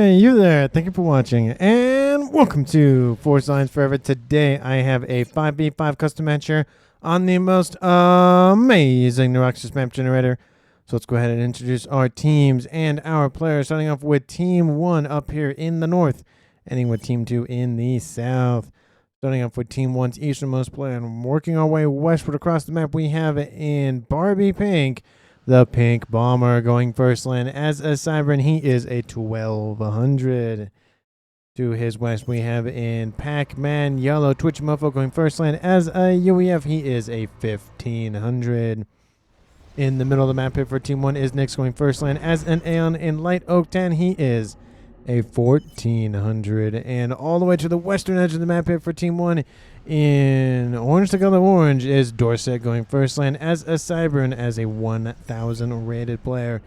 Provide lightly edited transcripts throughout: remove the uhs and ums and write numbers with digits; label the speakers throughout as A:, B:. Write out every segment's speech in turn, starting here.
A: Hey, you there. Thank you for watching. And welcome to Force Lines Forever. Today, I have a 5v5 custom match here on the most amazing Neuroxys map generator. So let's go ahead and introduce our teams and our players. Starting off with Team 1 up here in the north, ending with Team 2 in the south. Starting off with Team 1's easternmost player and working our way westward across the map, we have in Barbie Pink, the Pink Bomber, going first lane as a Cybern. He is a 1200. To his west, we have in Pac-Man Yolo, Twitch Mofo, going first lane as a UEF. He is a 1500. In the middle of the map here for Team 1 is Nyx, going first lane as an Aeon in Light Oak 10. He is a 1400. And all the way to the western edge of the map here for Team 1 in Orange to Color Orange is Dorset, going first lane as a Cybern as a 1000 rated player.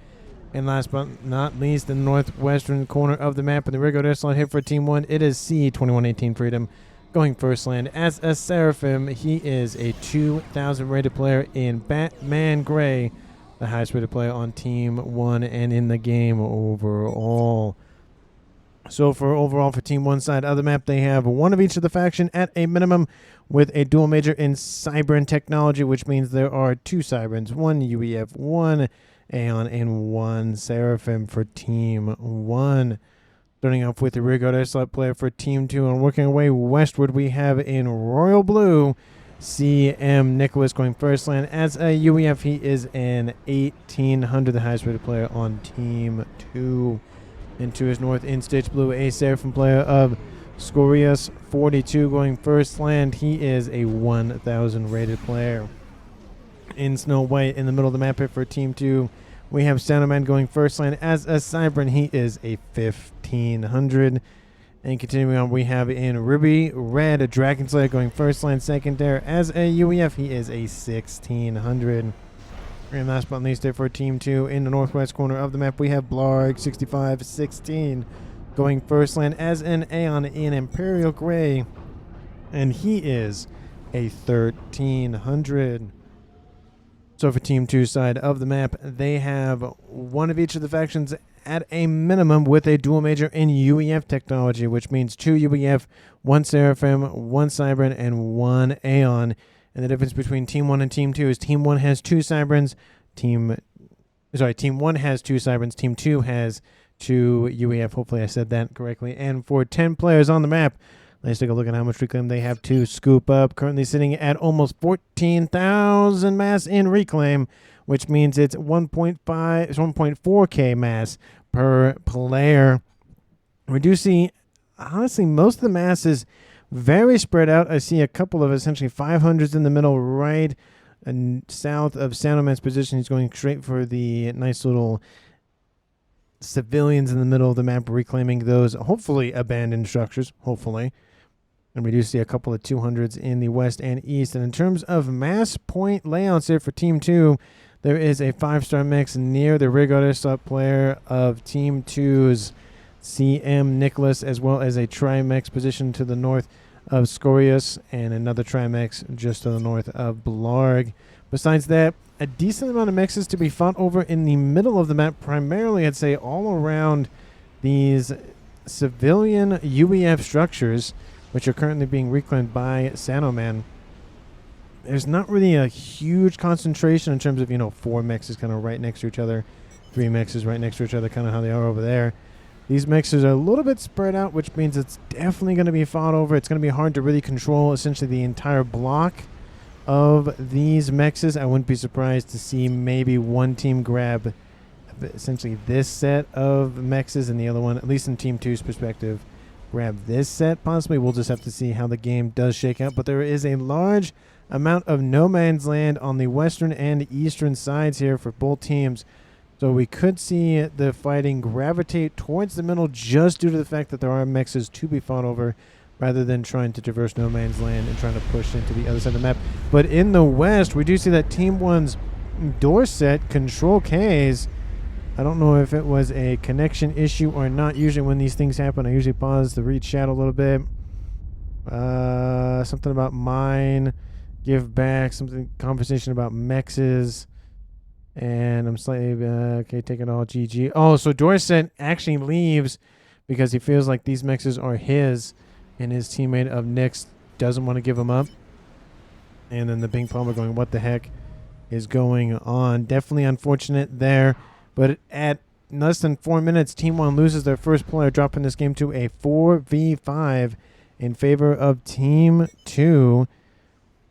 A: And last but not least, in the northwestern corner of the map in the Rigo Echelon hit for Team 1, it is C2118 Freedom, going first lane as a Seraphim. He is a 2000 rated player in Batman Gray, the highest rated player on Team 1 and in the game overall. So overall for Team 1 side of the map, they have one of each of the faction at a minimum with a dual major in Cybern technology, which means there are 2 Cyberns, 1 UEF, 1 Aeon, and 1 Seraphim for Team 1. Starting off with the rear guard slot player for Team 2 and working our way westward, we have in Royal Blue, CM Nicholas, going first lane as a UEF. He is an 1800, the highest rated player on Team 2. Into his north in Stitch Blue, a Seraphim player of Scorius 42, going first land. He is a 1000 rated player. In Snow White in the middle of the map here for Team 2, we have Sandman going first land as a Cybern. He is a 1500. And continuing on, we have in Ruby Red a Dragon Slayer going first land second there as a UEF. He is a 1600. And last but not least, for Team 2, in the northwest corner of the map, we have Blarg 6516 going first lane as an Aeon in Imperial Gray, and he is a 1300. So for Team 2 side of the map, they have one of each of the factions at a minimum with a dual major in UEF technology, which means 2 UEF, 1 Seraphim, 1 Cybern, and 1 Aeon. And the difference between Team 1 and Team 2 is Team 1 has 2 Cyberns, Team 1 has 2 Cyberns, Team 2 has 2 UEF. Hopefully I said that correctly. And for 10 players on the map, let's take a look at how much reclaim they have to scoop up. Currently sitting at almost 14,000 mass in reclaim, which means it's 1.4k mass per player. We do see, honestly, most of the mass is very spread out. I see a couple of essentially 500s in the middle, right and south of Sandman's position. He's going straight for the nice little civilians in the middle of the map, reclaiming those hopefully abandoned structures, hopefully. And we do see a couple of 200s in the west and east. And in terms of mass point layouts here for Team 2, there is a 5-star mix near the Rigo slot player of Team 2's CM Nicholas, as well as a Trimex position to the north of Scorius and another Trimex just to the north of Blarg. Besides that, a decent amount of mixes to be fought over in the middle of the map, primarily I'd say all around these civilian UEF structures, which are currently being reclaimed by Sanoman. There's not really a huge concentration in terms of, 4 mixes kind of right next to each other, 3 mixes right next to each other, kind of how they are over there. These mixers are a little bit spread out, which means it's definitely going to be fought over. It's going to be hard to really control essentially the entire block of these mexes. I wouldn't be surprised to see maybe one team grab essentially this set of mexes and the other one, at least in Team 2's perspective, grab this set possibly. We'll just have to see how the game does shake out. But there is a large amount of no man's land on the western and eastern sides here for both teams. So we could see the fighting gravitate towards the middle just due to the fact that there are mixes to be fought over rather than trying to traverse no man's land and trying to push into the other side of the map. But in the west, we do see that Team 1's Dorset Control Ks. I don't know if it was a connection issue or not. Usually when these things happen, I usually pause to read chat a little bit. Something about mine, give back, something, conversation about mexes. And I'm slightly, okay, taking all GG. Oh, so Dorset actually leaves because he feels like these mixes are his, and his teammate of Nyx doesn't want to give him up. And then the ping pong going, what the heck is going on? Definitely unfortunate there. But at less than 4 minutes, Team 1 loses their first player, dropping this game to a 4v5 in favor of Team 2.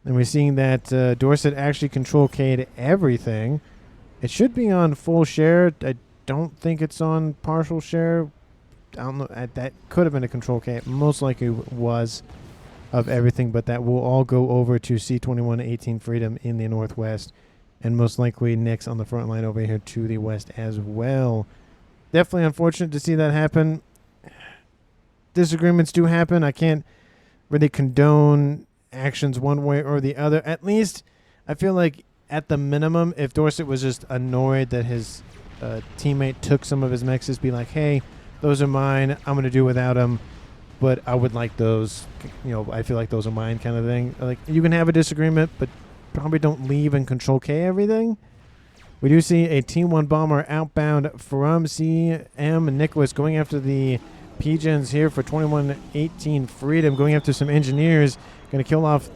A: And we're seeing that Dorset actually control K'd everything. It should be on full share. I don't think it's on partial share. I don't know. That could have been a control K. It most likely was of everything, but that will all go over to C21 18 Freedom in the northwest, and most likely Nyx on the front line over here to the west as well. Definitely unfortunate to see that happen. Disagreements do happen. I can't really condone actions one way or the other. At least I feel like at the minimum, if Dorset was just annoyed that his teammate took some of his mexes, be like, hey, those are mine, I'm going to do without them, but I would like those, you know, I feel like those are mine kind of thing. Like, you can have a disagreement, but probably don't leave and control K everything. We do see a Team 1 bomber outbound from CM Nicholas going after the P-Gens here for 21-18 Freedom, going after some engineers, going to kill off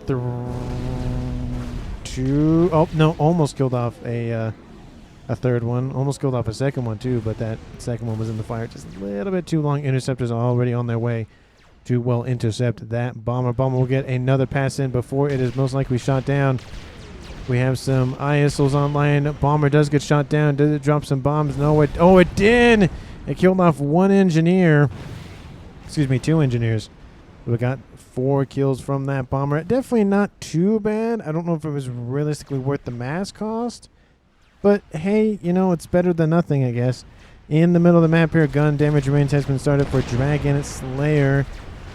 A: two. Oh, no, almost killed off a third one. Almost killed off a second one, too, but that second one was in the fire just a little bit too long. Interceptors are already on their way to well intercept that bomber. Bomber will get another pass in before it is most likely shot down. We have some ISOs online. Bomber does get shot down. Did it drop some bombs? No, it did! It killed off one engineer. Excuse me, two engineers. We got 4 kills from that bomber. Definitely not too bad. I don't know if it was realistically worth the mass cost, but hey, you know, it's better than nothing, I guess. In the middle of the map here, gun damage range has been started for Dragon Slayer.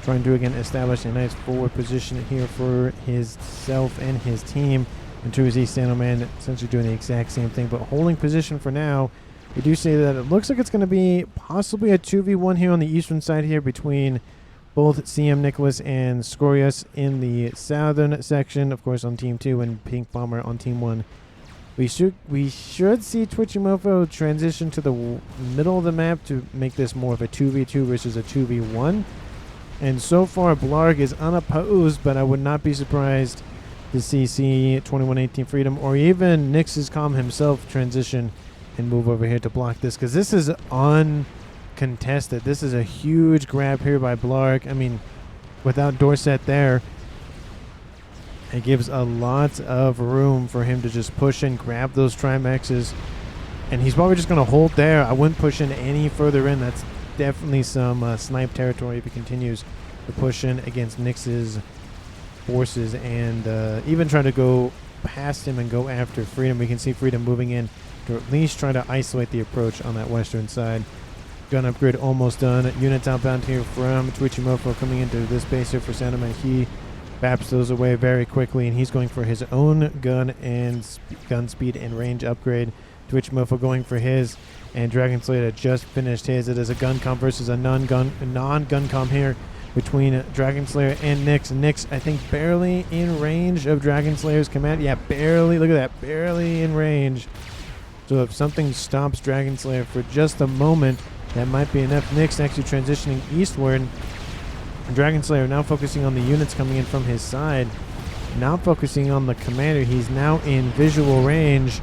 A: Trying to again establish a nice forward position here for himself and his team. And to his East Man, essentially doing the exact same thing, but holding position for now. We do say that it looks like it's going to be possibly a 2v1 here on the eastern side here between both CM Nicholas and Scorius in the southern section, of course on Team 2, and Pink Bomber on Team 1. We should see Twitchy Mofo transition to the middle of the map to make this more of a 2v2 versus a 2v1. And so far, Blarg is unopposed, but I would not be surprised to see 21-18 Freedom or even Nyx's Calm himself transition and move over here to block this, because this is uncontested. This is a huge grab here by Blarg. I mean, without Dorset there, it gives a lot of room for him to just push in, grab those Trimexes, and he's probably just going to hold there. I wouldn't push in any further in. That's definitely some snipe territory if he continues to push in against Nyx's forces and even try to go past him and go after Freedom. We can see Freedom moving in to at least try to isolate the approach on that western side. Gun upgrade almost done. Units outbound here from Twitchy Mofo coming into this base here for Sandman. He baps those away very quickly, and he's going for his own gun and gun speed and range upgrade. Twitch Mofo going for his, and Dragon Slayer just finished his. It is a gun comp versus a non-gun comp here between Dragon Slayer and Nyx. Nyx, I think, barely in range of Dragon Slayer's command. Yeah, barely. Look at that. Barely in range. So if something stops Dragon Slayer for just a moment, that might be enough. Nyx actually transitioning eastward. Dragon Slayer now focusing on the units coming in from his side. Not focusing on the commander. He's now in visual range.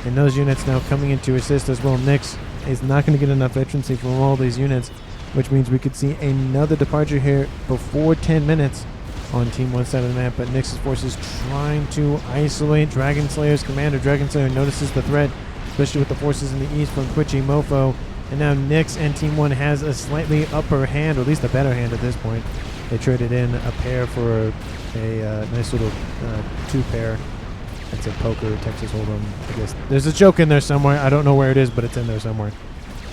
A: And those units now coming in to assist as well. Nyx is not going to get enough veterancy from all these units, which means we could see another departure here before 10 minutes on Team 1 side of the map. But Nyx's forces trying to isolate Dragon Slayer's commander. Dragon Slayer notices the threat, especially with the forces in the east from Twitchy Mofo. And now Nyx and Team 1 has a slightly upper hand, or at least a better hand at this point. They traded in a pair for a nice little 2-pair. That's a poker, Texas Hold'em. I guess there's a joke in there somewhere. I don't know where it is, but it's in there somewhere.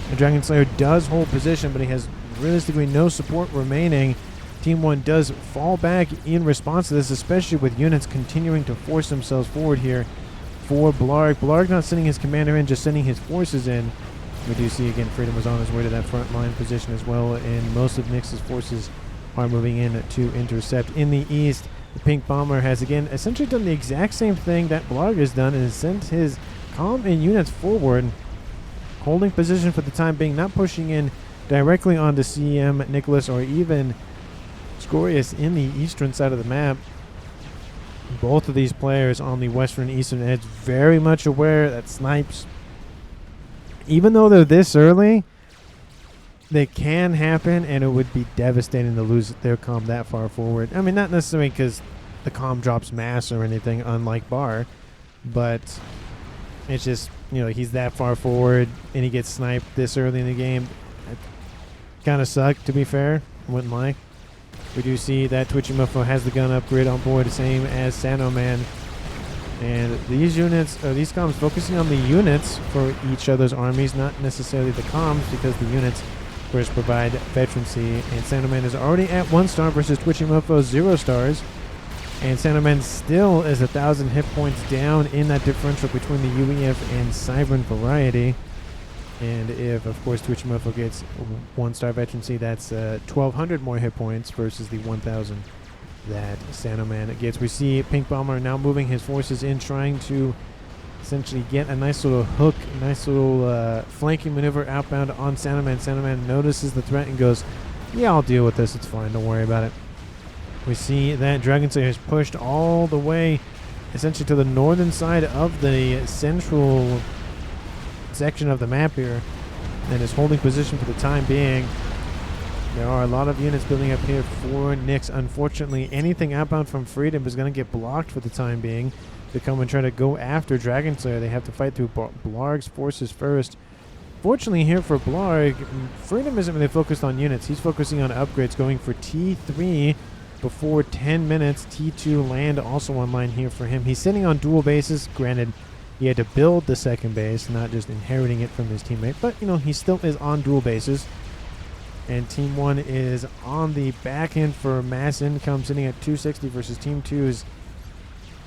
A: And Dragon Slayer does hold position, but he has realistically no support remaining. Team 1 does fall back in response to this, especially with units continuing to force themselves forward here for Blarg. Blarg not sending his commander in, just sending his forces in. We do see again Freedom was on his way to that front line position as well, and most of Nyx's forces are moving in to intercept. In the east, the Pink Bomber has again essentially done the exact same thing that Blarg has done, and has sent his Calm and units forward, holding position for the time being, not pushing in directly onto CM, Nicholas, or even Scorius in the eastern side of the map. Both of these players on the western eastern edge very much aware that snipes, even though they're this early, they can happen, and it would be devastating to lose their comm that far forward. I mean, not necessarily because the comm drops mass or anything, unlike Bar, but it's just, you know, he's that far forward and he gets sniped this early in the game. It kind of sucked, to be fair. Wouldn't lie. We do see that Twitchy Muffo has the gun upgrade on board, the same as Sanoman. And these units, or these comms, focusing on the units for each other's armies, not necessarily the comms, because the units, of course, provide veterancy. And Sanoman is already at 1 star versus Twitchy Muffo 0 stars. And Sanoman still is 1,000 hit points down in that differential between the UEF and Cybern variety. And if, of course, Twitchy Muffo gets 1 star veterancy, that's 1,200 more hit points versus the 1,000 that Sanoman gets. We see Pink Bomber now moving his forces in, trying to essentially get a nice little hook, nice little flanking maneuver outbound on Sanoman. Sanoman notices the threat and goes, yeah, I'll deal with this. It's fine. Don't worry about it. We see that Dragon Slayer is pushed all the way essentially to the northern side of the central section of the map here and is holding position for the time being. There are a lot of units building up here for Nyx. Unfortunately, anything outbound from Freedom is going to get blocked for the time being to come and try to go after Dragon Slayer. They have to fight through Blarg's forces first. Fortunately here for Blarg, Freedom isn't really focused on units. He's focusing on upgrades, going for T3 before 10 minutes. T2 land also online here for him. He's sitting on dual bases. Granted, he had to build the second base, not just inheriting it from his teammate. But, you know, he still is on dual bases. And Team 1 is on the back end for mass income, sitting at 260 versus Team 2's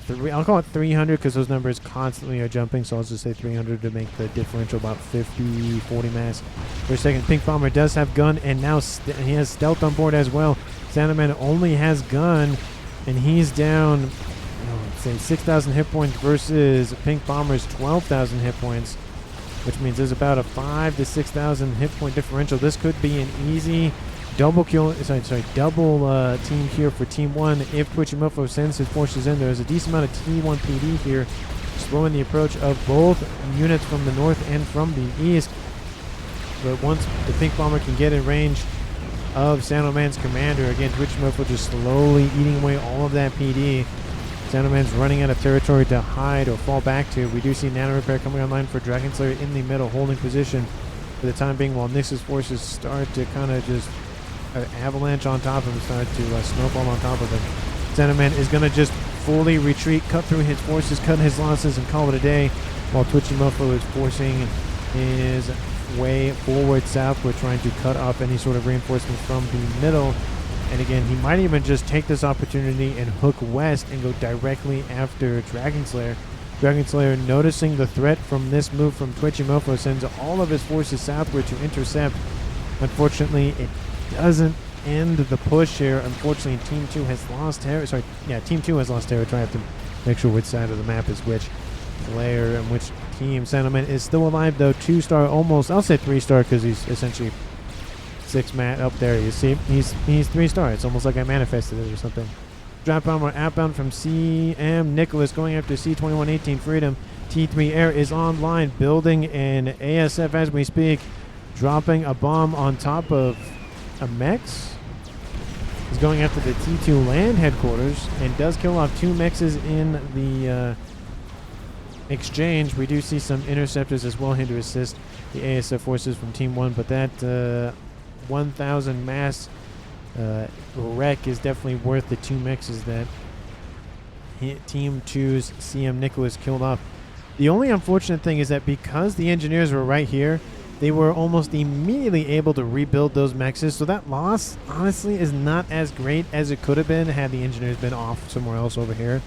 A: I'll call it 300 because those numbers constantly are jumping, so I'll just say 300 to make the differential about 50, 40 mass per second. Pink Bomber does have gun, and now he has stealth on board as well. Sanoman only has gun, and he's down, say 6,000 hit points versus Pink Bomber's 12,000 hit points, which means there's about a 5,000 to 6,000 hit point differential. This could be an easy double kill, double team here for Team 1 if Twitchy Muffo sends his forces in. There's a decent amount of T1 PD here, slowing the approach of both units from the north and from the east. But once the Pink Bomber can get in range of Sanoman's commander, again, Twitchy Muffo just slowly eating away all of that PD. Sanoman's running out of territory to hide or fall back to. We do see Nano Repair coming online for Dragon Slayer in the middle, holding position for the time being, while Nyx's forces start to kind of just avalanche on top of him, start to snowball on top of him. Sanoman is going to just fully retreat, cut through his forces, cut his losses, and call it a day, while Twitchy Muffo is forcing his way forward southward, trying to cut off any sort of reinforcements from the middle. And again, he might even just take this opportunity and hook west and go directly after Dragon Slayer. Dragon Slayer, noticing the threat from this move from Twitchy Muffo, sends all of his forces southward to intercept. Unfortunately, it doesn't end the push here. Unfortunately, Team 2 has lost territory. Team 2 has lost territory. I have to make sure which side of the map is which player and which team. Sanoman is still alive, though. 2-star almost. I'll say 3-star because he's essentially 6 mat up there. You see, he's 3-star. It's almost like I manifested it or something. Drop bomber outbound from CM Nicholas, going after C2118 Freedom. T3 Air is online, building an ASF as we speak, dropping a bomb on top of a Mechs. He's going after the T2 land headquarters and does kill off 2 Mechs in the exchange. We do see some interceptors as well here to assist the ASF forces from Team 1, but that 1,000 mass wreck is definitely worth the 2 Mechs that Team 2's CM Nicholas killed off. The only unfortunate thing is that because the engineers were right here, they were almost immediately able to rebuild those Mechs. So that loss, honestly, is not as great as it could have been had the engineers been off somewhere else over here.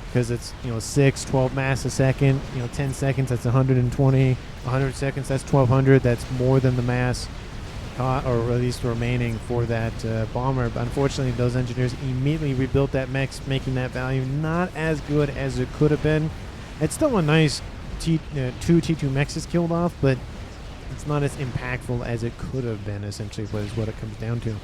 A: Because it's, 6, 12 mass a second, 10 seconds, that's 120. 100 seconds, that's 1,200. That's more than the mass caught, or at least remaining for that bomber. But unfortunately, those engineers immediately rebuilt that Mechs, making that value not as good as it could have been. It's still a nice 2 T2 Mechs is killed off, but it's not as impactful as it could have been, essentially, but is what it comes down to.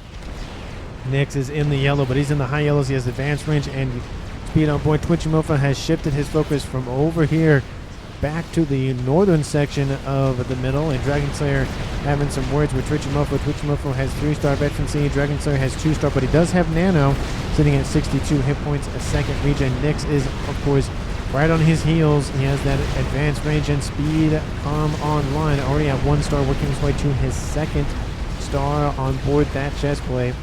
A: Nyx is in the yellow, but he's in the high yellows. He has advanced range and speed on board. Twitchy has shifted his focus from over here back to the northern section of the middle, and Dragon Slayer having some words with Twitchy Mofo has 3-star veterancy. Dragon Slayer has 2-star, but he does have nano, sitting at 62 hit points a second regen. Nyx is, of course, right on his heels. He has that advanced range and speed online. Already have 1-star, working his way to his 2nd star on board that chest plate.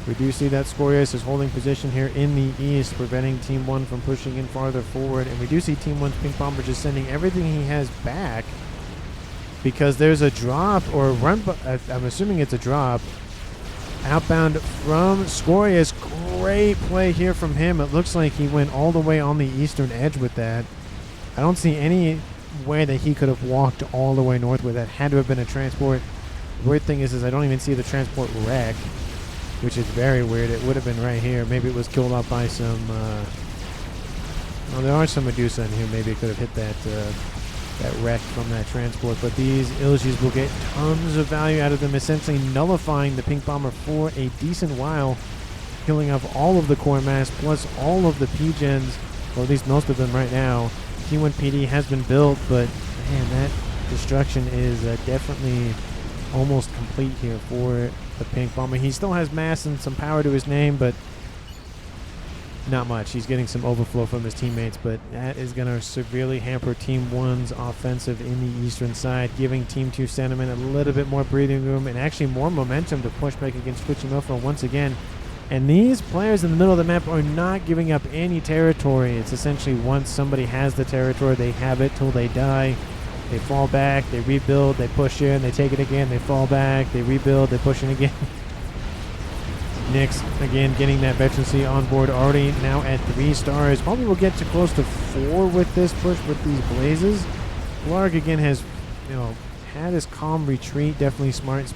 A: We do see that Scoreboard is holding position here in the east, preventing Team 1 from pushing in farther forward. And we do see Team 1's Pink Bomber just sending everything he has back, because there's a drop or run. I'm assuming it's a drop outbound from Scoreboard. Great play here from him. It looks like he went all the way on the eastern edge with that. I don't see any way that he could have walked all the way north with that. Had to have been a transport. The weird thing is I don't even see the transport wreck, which is very weird. It would have been right here. Maybe it was killed off by some... well, there are some Medusa in here. Maybe it could have hit that wreck from that transport. But these Ilgis will get tons of value out of them, essentially nullifying the Pink Bomber for a decent while, killing off all of the core mass, plus all of the P-gens, or at least most of them right now. T1 PD has been built, but man, that destruction is definitely almost complete here for the Pink Bomber. He still has mass and some power to his name, but not much. He's getting some overflow from his teammates, but that is going to severely hamper Team 1's offensive in the eastern side, giving Team 2 Sentiment a little bit more breathing room and actually more momentum to push back against Twitchy Mofo once again. And these players in the middle of the map are not giving up any territory. It's essentially once somebody has the territory, they have it till they die. They fall back, they rebuild, they push in, they take it again, they fall back, they rebuild, they push in again. Nyx, again, getting that veterancy on board, already now at 3 stars. Probably will get to close to 4 with this push with these blazes. Lark, again, has, had his calm retreat. Definitely smart,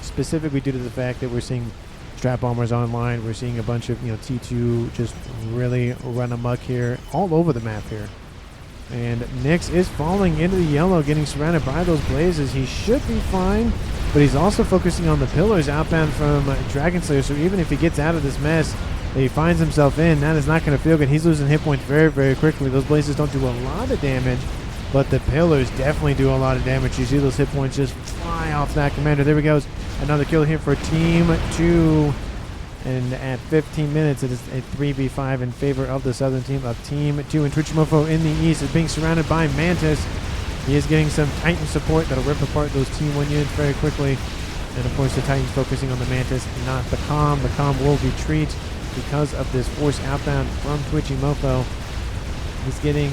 A: specifically due to the fact that we're seeing strap bombers online. We're seeing a bunch of, T2 just really run amok here, all over the map here. And Nyx is falling into the yellow, getting surrounded by those blazes. He should be fine, but he's also focusing on the pillars outbound from Dragon Slayer. So even if he gets out of this mess that he finds himself in, that is not going to feel good. He's losing hit points very, very quickly. Those blazes don't do a lot of damage, but the pillars definitely do a lot of damage. You see those hit points just fly off that commander. There we go. Another kill here for Team 2. And at 15 minutes, it is a 3v5 in favor of the southern team of Team 2. And Twitchy Mofo in the east is being surrounded by Mantis. He is getting some Titan support that'll rip apart those T1 units very quickly. And of course, the Titan's focusing on the Mantis, not the Comm. The Comm will retreat because of this force outbound from Twitchy Mofo. He's getting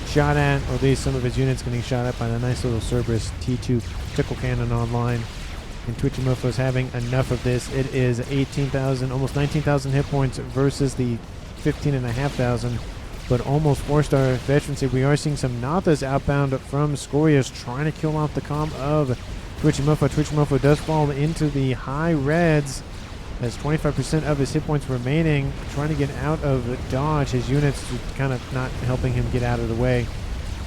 A: shot at, or at least some of his units getting shot at by the nice little Cerberus T2 Tickle Cannon online. And Twitchy Mofo is having enough of this. It is 18,000, almost 19,000 hit points versus the 15,500, but almost 4-star veterancy. We are seeing some Nathas outbound from Scorius trying to kill off the Comm of Twitchy Mofo. Twitchy Mofo does fall into the high reds as 25% of his hit points remaining, trying to get out of dodge. His units kind of not helping him get out of the way,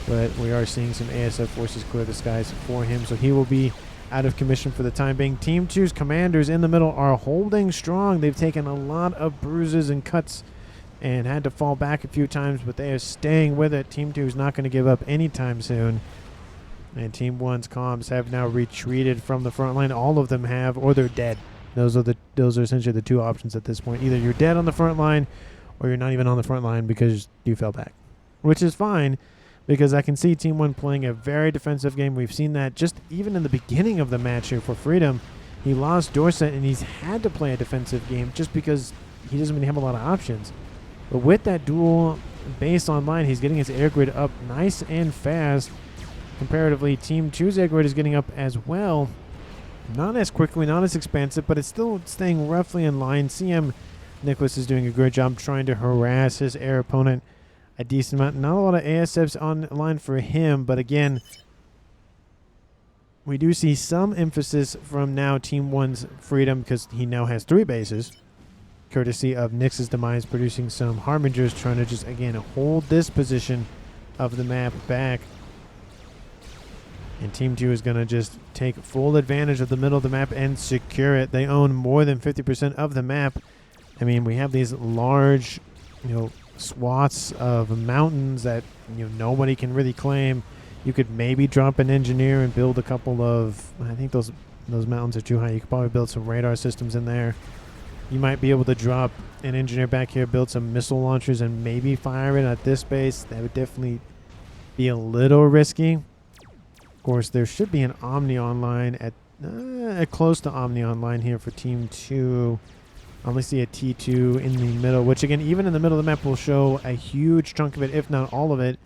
A: but we are seeing some ASF forces clear the skies for him, so he will be out of commission for the time being. Team 2's commanders in the middle are holding strong. They've taken a lot of bruises and cuts and had to fall back a few times, but they are staying with it. Team 2 is not going to give up anytime soon. And Team 1's comms have now retreated from the front line. All of them have, or they're dead. Those are essentially the two options at this point. Either you're dead on the front line, or you're not even on the front line because you fell back, which is fine, because I can see Team 1 playing a very defensive game. We've seen that just even in the beginning of the match here for Freedom. He lost Dorset, and he's had to play a defensive game just because he doesn't really have a lot of options. But with that dual base online, he's getting his air grid up nice and fast. Comparatively, Team 2's air grid is getting up as well. Not as quickly, not as expansive, but it's still staying roughly in line. CM Nicholas is doing a great job trying to harass his air opponent a decent amount. Not a lot of ASFs online for him, but again, we do see some emphasis from now Team 1's Freedom, because he now has 3 bases, courtesy of Nyx's demise, producing some Harbingers, trying to just, again, hold this position of the map back. And Team 2 is going to just take full advantage of the middle of the map and secure it. They own more than 50% of the map. I mean, we have these large, swaths of mountains that, nobody can really claim. You could maybe drop an engineer and build a couple of, I think those mountains are too high. You could probably build some radar systems in there. You might be able to drop an engineer back here, build some missile launchers, and maybe fire it at this base. That would definitely be a little risky. Of course, there should be an Omni online at close to Omni online here for Team 2. I only see a T2 in the middle, which again, even in the middle of the map will show a huge chunk of it, if not all of it.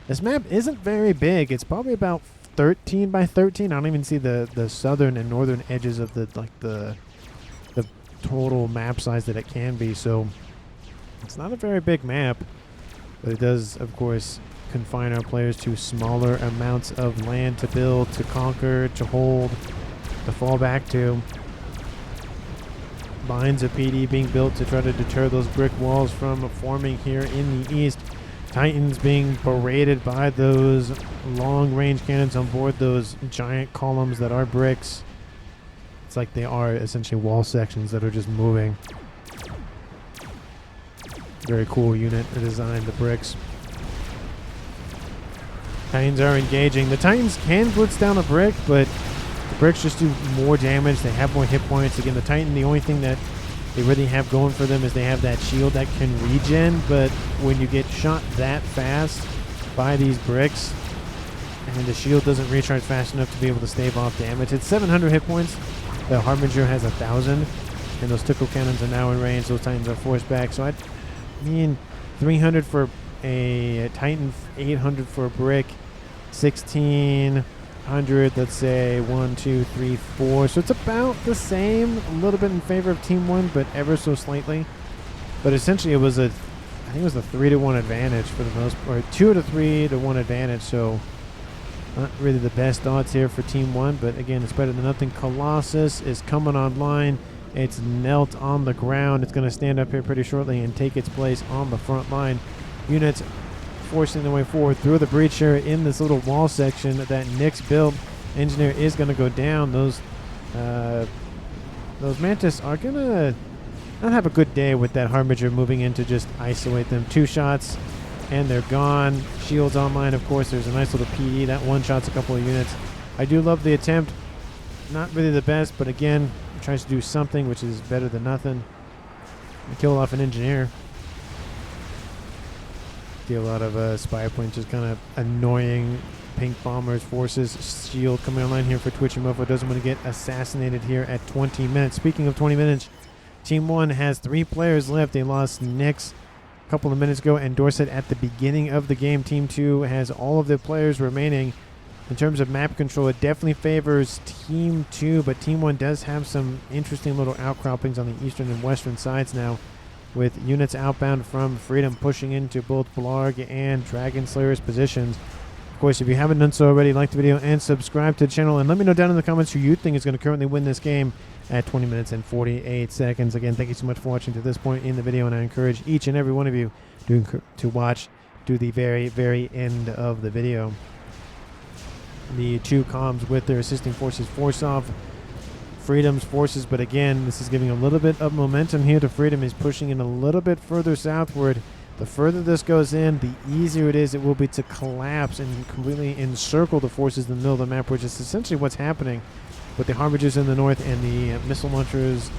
A: This map isn't very big. It's probably about 13 by 13. I don't even see the southern and northern edges of the total map size that it can be. So it's not a very big map, but it does, of course, confine our players to smaller amounts of land to build, to conquer, to hold, to fall back to. Lines of PD being built to try to deter those brick walls from forming here in the east. Titans being berated by those long-range cannons on board those giant columns that are bricks. It's like they are essentially wall sections that are just moving. Very cool unit design, the bricks. Titans are engaging. The Titans can blitz down a brick, but the bricks just do more damage. They have more hit points. Again, the Titan, the only thing that they really have going for them is they have that shield that can regen, but when you get shot that fast by these bricks, and the shield doesn't recharge fast enough to be able to stave off damage. It's 700 hit points. The Harbinger has 1,000, and those tickle cannons are now in range. Those Titans are forced back. So I mean, 300 for a Titan, 800 for a brick, 1,600, let's say 1, 2, 3, 4. So it's about the same, a little bit in favor of Team 1, but ever so slightly. But essentially it was I think it was a 3-to-1 advantage for the most part, 2-to-3-to-1 advantage. So not really the best odds here for Team 1, but again, it's better than nothing. Colossus is coming online. It's knelt on the ground. It's going to stand up here pretty shortly and take its place on the front line. Units forcing their way forward through the breach here in this little wall section that Nick's built. Engineer is going to go down. Those Mantis are going to not have a good day with that Harbinger moving in to just isolate them. 2 shots and they're gone. Shields online, of course. There's a nice little PD. That one shots a couple of units. I do love the attempt. Not really the best, but again, tries to do something, which is better than nothing. Kill off an engineer. See a lot of spy points, just kind of annoying pink bombers forces. Shield coming online here for Twitchy Mofo. Doesn't want to get assassinated here at 20 minutes. Speaking of 20 minutes, Team 1 has 3 players left. They lost Nyx a couple of minutes ago and Dorset at the beginning of the game. Team 2 has all of their players remaining. In terms of map control, it definitely favors Team 2, but Team 1 does have some interesting little outcroppings on the eastern and western sides now, with units outbound from Freedom pushing into both Blarg and Dragon Slayer's positions. Of course, if you haven't done so already, like the video and subscribe to the channel, and let me know down in the comments who you think is going to currently win this game at 20 minutes and 48 seconds. Again, thank you so much for watching to this point in the video, and I encourage each and every one of you to watch to the very, very end of the video. The 2 comms with their assisting forces force off Freedom's forces, but again, this is giving a little bit of momentum here to Freedom. He's pushing in a little bit further southward. The further this goes in, the easier it will be to collapse and completely encircle the forces in the middle of the map, which is essentially what's happening with the Harbingers in the north and the missile launchers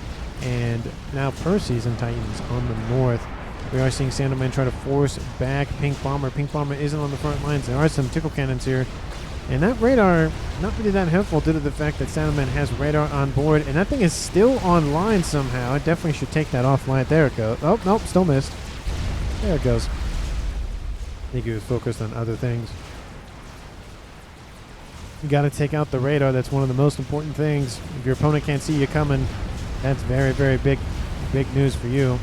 A: and now Percy's and Titans on the north. We are seeing Sandalman try to force back Pink Bomber. Pink Bomber isn't on the front lines. There are some tickle cannons here. And that radar, not really that helpful due to the fact that Sandalman has radar on board. And that thing is still online somehow. I definitely should take that offline. There it goes. Oh, nope, still missed. There it goes. I think he was focused on other things. You got to take out the radar. That's one of the most important things. If your opponent can't see you coming, that's very, very big news for you.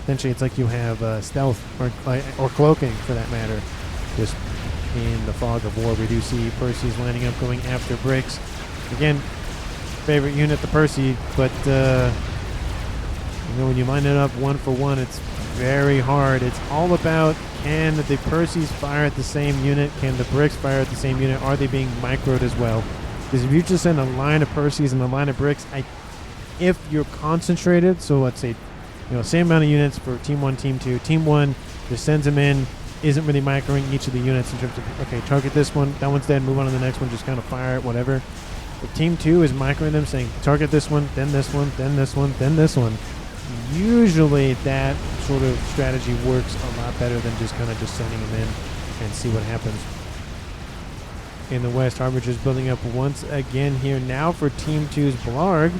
A: Essentially, it's like you have stealth or cloaking, for that matter. Just in the fog of war, we do see Percy's lining up, going after bricks. Again, favorite unit, the Percy, but when you line it up 1 for 1, it's very hard. It's all about can the Perseus fire at the same unit? Can the bricks fire at the same unit? Are they being microed as well? Because if you just send a line of Perseus and a line of bricks, if you're concentrated, so let's say, same amount of units for Team 1, Team 2. Team 1 just sends them in, isn't really microing each of the units in terms of, okay, target this one, that one's dead, move on to the next one, just kind of fire it, whatever. But Team 2 is microing them, saying, target this one, then this one, then this one, then this one. Usually that sort of strategy works a lot better than just kind of just sending them in and see what happens. In the West, Harbinger's building up once again here now for Team 2's Blarg.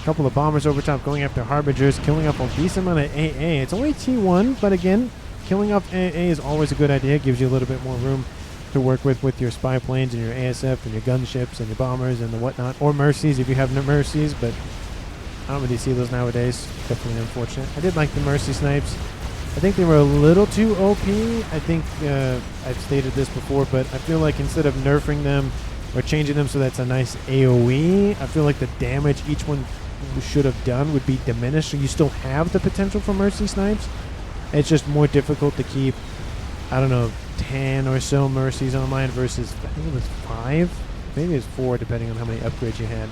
A: A couple of bombers over top going after Harbingers, killing up a decent amount of AA. It's only T1, but again, killing off AA is always a good idea. It gives you a little bit more room to work with your spy planes and your ASF and your gunships and your bombers and the whatnot. Or Mercies if you have no Mercies, but I don't really see those nowadays. Definitely unfortunate. I did like the Mercy snipes. I think they were a little too OP. I think I've stated this before, but I feel like instead of nerfing them or changing them so that's a nice AoE, I feel like the damage each one should have done would be diminished. So you still have the potential for Mercy snipes. It's just more difficult to keep, I don't know, 10 or so Mercies online versus, I think it was 5? Maybe it was 4 depending on how many upgrades you had.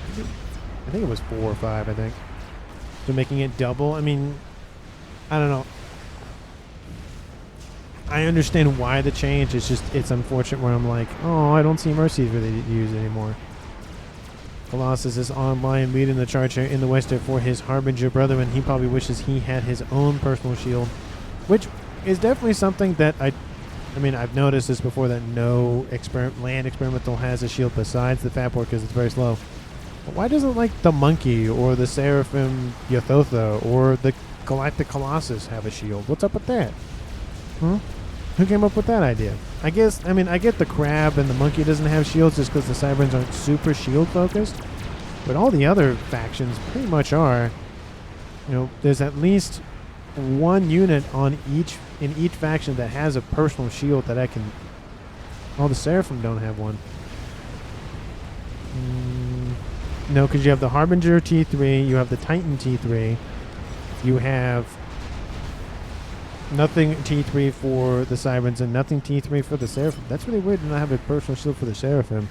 A: I think it was 4 or 5, I think. So making it double, I mean, I don't know. I understand why the change. It's just, it's unfortunate where I'm like, oh, I don't see Mercies really used anymore. Colossus is online leading the charge here in the West for his Harbinger brother, and he probably wishes he had his own personal shield, which is definitely something that I mean, I've noticed this before, that no land experimental has a shield besides the FAF because it's very slow. But why doesn't, like, the Monkey or the Seraphim Yathotha or the Galactic Colossus have a shield? What's up with that? Huh? Who came up with that idea? I guess, I mean, I get the Crab and the Monkey doesn't have shields just because the Cyberns aren't super shield focused, but all the other factions pretty much are. There's at least one unit in each faction that has a personal shield that I can. Oh, the Seraphim don't have one. No, because you have the Harbinger T3, you have the Titan T3, you have nothing T3 for the Sirens and nothing T3 for the Seraphim. That's really weird to not have a personal shield for the Seraphim.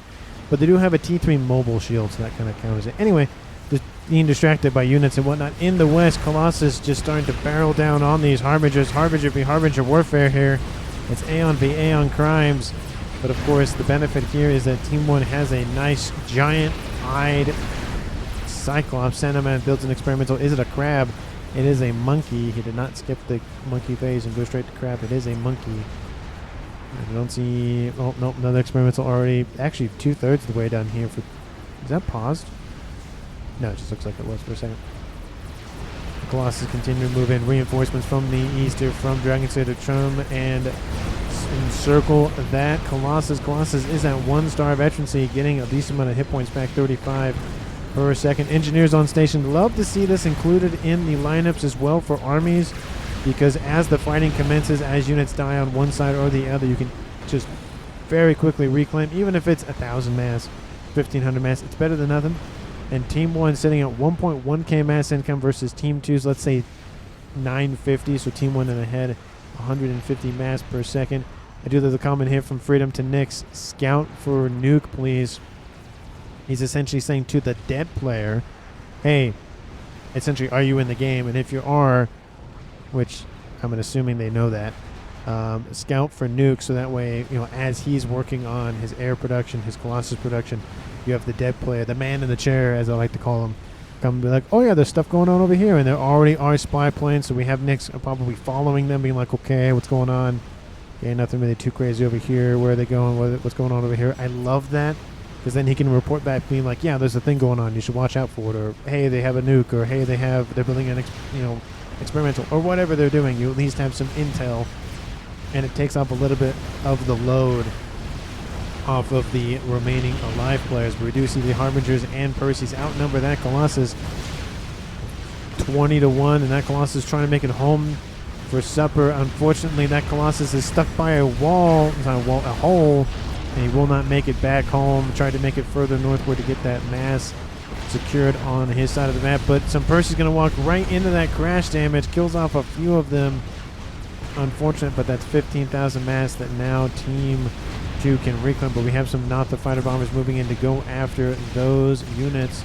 A: But they do have a T3 mobile shield, so that kind of counters it. Anyway, just being distracted by units and whatnot. In the West, Colossus just starting to barrel down on these Harbingers. Harbinger v. Harbinger warfare here. It's Aeon v. Aeon crimes. But of course, the benefit here is that Team 1 has a nice giant-eyed Cyclops. Sandman builds an experimental. Is it a Crab? It is a Monkey. He did not skip the Monkey phase and go straight to Crab. It is a Monkey. I don't see... Oh, nope, another experimental already. Actually, 2/3 of the way down here. Is that paused? No, it just looks like it was for a second. The Colossus continue to move in. Reinforcements from the east here, from Dragon Slayer to Trum, and encircle that Colossus. Colossus is at 1-star veterancy, getting a decent amount of hit points back, 35 per second. Engineers on station. Love to see this included in the lineups as well for armies, because as the fighting commences, as units die on one side or the other, you can just very quickly reclaim, even if it's 1,000 mass, 1,500 mass. It's better than nothing. And Team 1 sitting at 1.1k mass income versus Team 2's, let's say, 950. So Team 1 and ahead, 150 mass per second. I do have the comment here from Freedom to Nix. Scout for Nuke, please. He's essentially saying to the dead player, hey, essentially, are you in the game? And if you are, which I'm assuming they know that, scout for Nuke, so that way, as he's working on his air production, his Colossus production, you have the dead player, the man in the chair, as I like to call him, come and be like, oh yeah, there's stuff going on over here, and there already are spy planes, so we have Nix probably following them, being like, okay, what's going on? Okay, nothing really too crazy over here. Where are they going? What's going on over here? I love that, because then he can report back being like, yeah, there's a thing going on, you should watch out for it, or hey, they have a nuke, or hey, they're building an experimental, or whatever they're doing. You at least have some intel, and it takes off a little bit of the load off of the remaining alive players. But we do see the Harbingers and Perseus outnumber that Colossus 20-1, and that Colossus trying to make it home for supper. Unfortunately, that Colossus is stuck by a wall, not a wall, a hole, and he will not make it back home. Tried to make it further northward to get that mass secured on his side of the map, but some Perseus going to walk right into that crash damage, kills off a few of them. unfortunate, but that's 15,000 mass that now Team 2 can reclaim. But we have some not the fighter bombers moving in to go after those units.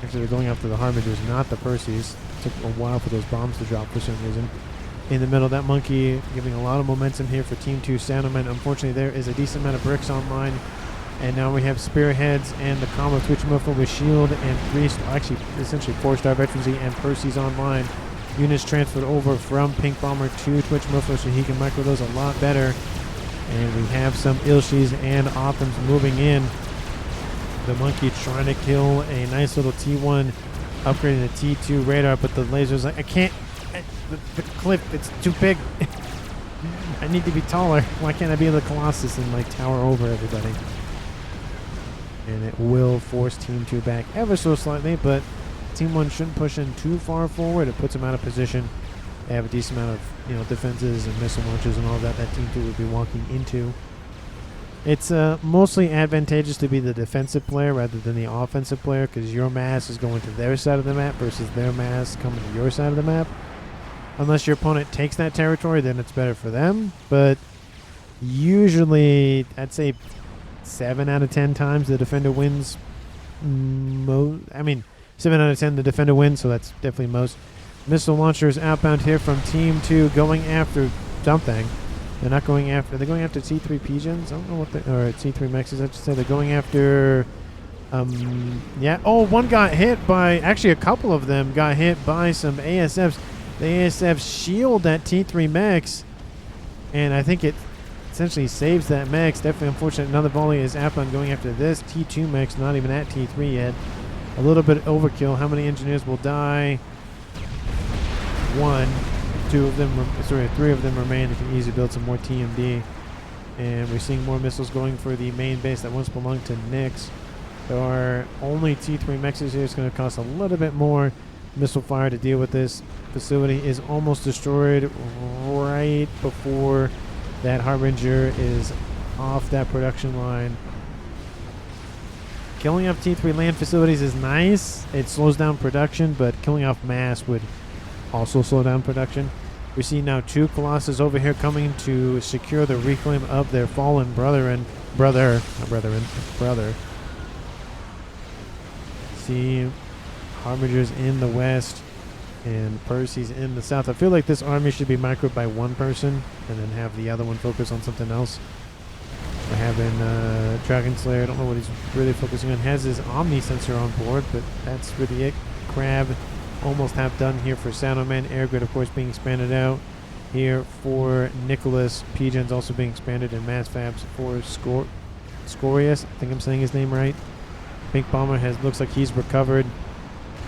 A: Actually, they're going after the Harbingers, not the Perseus. Took a while for those bombs to drop for some reason. In the middle, that monkey giving a lot of momentum here for Team 2 Sandalman. Unfortunately, there is a decent amount of bricks online. And now we have Spearheads and the combo Twitch Muffle with Shield and 3, actually essentially 4-star Veterancy and Percy's online. Units transferred over from Pink Bomber to Twitch Muffler so he can micro those a lot better. And we have some Ilshis and Othams moving in. The monkey trying to kill a nice little T1, upgrading the T2 radar, but the laser's like, I can't, the cliff, it's too big. I need to be taller. Why can't I be the Colossus and like tower over everybody? And it will force Team 2 back ever so slightly, but Team 1 shouldn't push in too far forward. It puts them out of position. They have a decent amount of defenses and missile launchers and all that Team 2 would be walking into. It's mostly advantageous to be the defensive player rather than the offensive player, because your mass is going to their side of the map versus their mass coming to your side of the map. Unless your opponent takes that territory, then it's better for them. But usually, I'd say 7 out of 10 times the defender wins. 7 out of 10 the defender wins, so that's definitely most. Missile launchers outbound here from Team 2 going after something. They're not going after, are they going after T3 Pigeons? I don't know what they, or T3 Mechs, I should say. They're going after, yeah. Oh, one got hit by, actually a couple of them got hit by some ASFs. The ASFs shield that T3 Mechs, and I think it essentially saves that Mechs. Definitely unfortunate. Another volley is outbound going after this T2 Mechs, not even at T3 yet. A little bit overkill. How many engineers will die? 1. 3 of them remain. They can easily build some more TMD. And we're seeing more missiles going for the main base that once belonged to Nyx. There are only T3 Mechs here. It's going to cost a little bit more missile fire to deal with this. Facility is almost destroyed right before that Harbinger is off that production line. Killing off T3 land facilities is nice. It slows down production, but killing off mass would also slow down production. We see now 2 Colossus over here coming to secure the reclaim of their fallen brother. See Harbingers in the west and Percy's in the south. I feel like this army should be microed by one person and then have the other one focus on something else. We're having Dragon Slayer, I don't know what he's really focusing on. Has his Omni sensor on board, but that's really it. Crab almost half done here for Soundman. Air Grid, of course, being expanded out here for Nicholas. Pigeons also being expanded in mass fabs for Scorius. I think I'm saying his name right. Pink Bomber looks like he's recovered.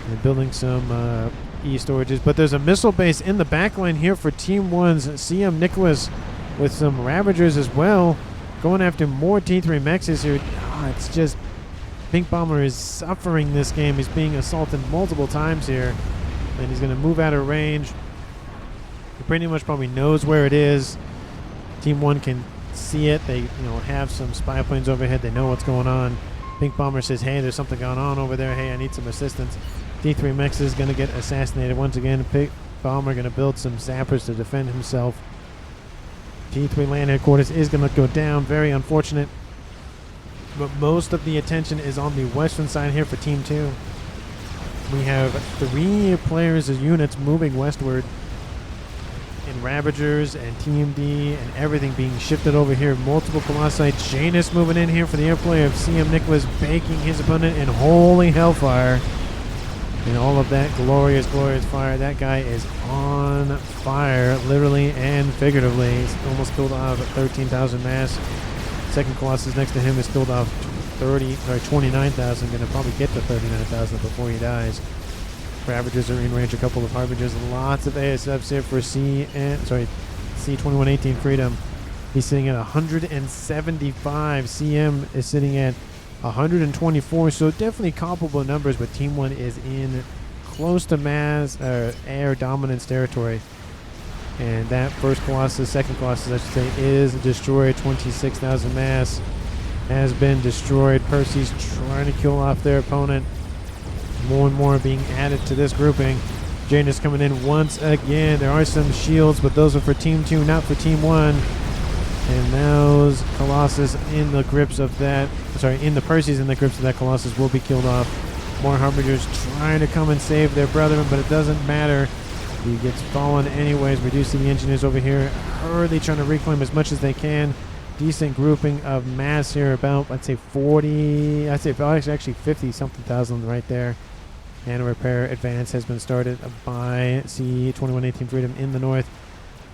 A: And building some E-storages. But there's a missile base in the back line here for Team 1's CM Nicholas with some Ravagers as well. Going after more T3 Mechs here. It's just Pink Bomber is suffering this game. He's being assaulted multiple times here. And he's going to move out of range. He pretty much probably knows where it is. Team 1 can see it. They have some spy planes overhead. They know what's going on. Pink Bomber says, hey, there's something going on over there. Hey, I need some assistance. T3 Mechs is going to get assassinated once again. Pink Bomber going to build some zappers to defend himself. T3 land headquarters is going to go down. Very unfortunate. But most of the attention is on the western side here for Team 2. We have 3 players as units moving westward. And Ravagers and TMD and everything being shifted over here. Multiple Colossi. Janus moving in here for the airplay of CM Nicholas, baking his opponent in holy hellfire. And all of that glorious, glorious fire. That guy is on fire, literally and figuratively. He's almost killed off 13,000 mass. Second Colossus next to him is killed off 29,000. Going to probably get to 39,000 before he dies. Ravagers are in range. A couple of Harbingers. Lots of ASFs here for C2118 Freedom. He's sitting at 175. CM is sitting at 124. So definitely comparable numbers, but Team 1 is in close to mass air dominance territory. And that first Colossus, second Colossus, I should say, is destroyed. 26,000 mass has been destroyed. Percy's trying to kill off their opponent. More and more being added to this grouping. Janus coming in once again. There are some shields, but those are for Team 2, not for Team 1. And those Colossus in the grips of that, in the Percy's in the grips of that Colossus will be killed off. More Harbingers trying to come and save their brethren, but it doesn't matter. He gets fallen anyways. Reducing the engineers over here. Hurley trying to reclaim as much as they can. Decent grouping of mass here, about, I'd say 40, actually 50-something thousand right there. And a repair advance has been started by C2118 Freedom in the north.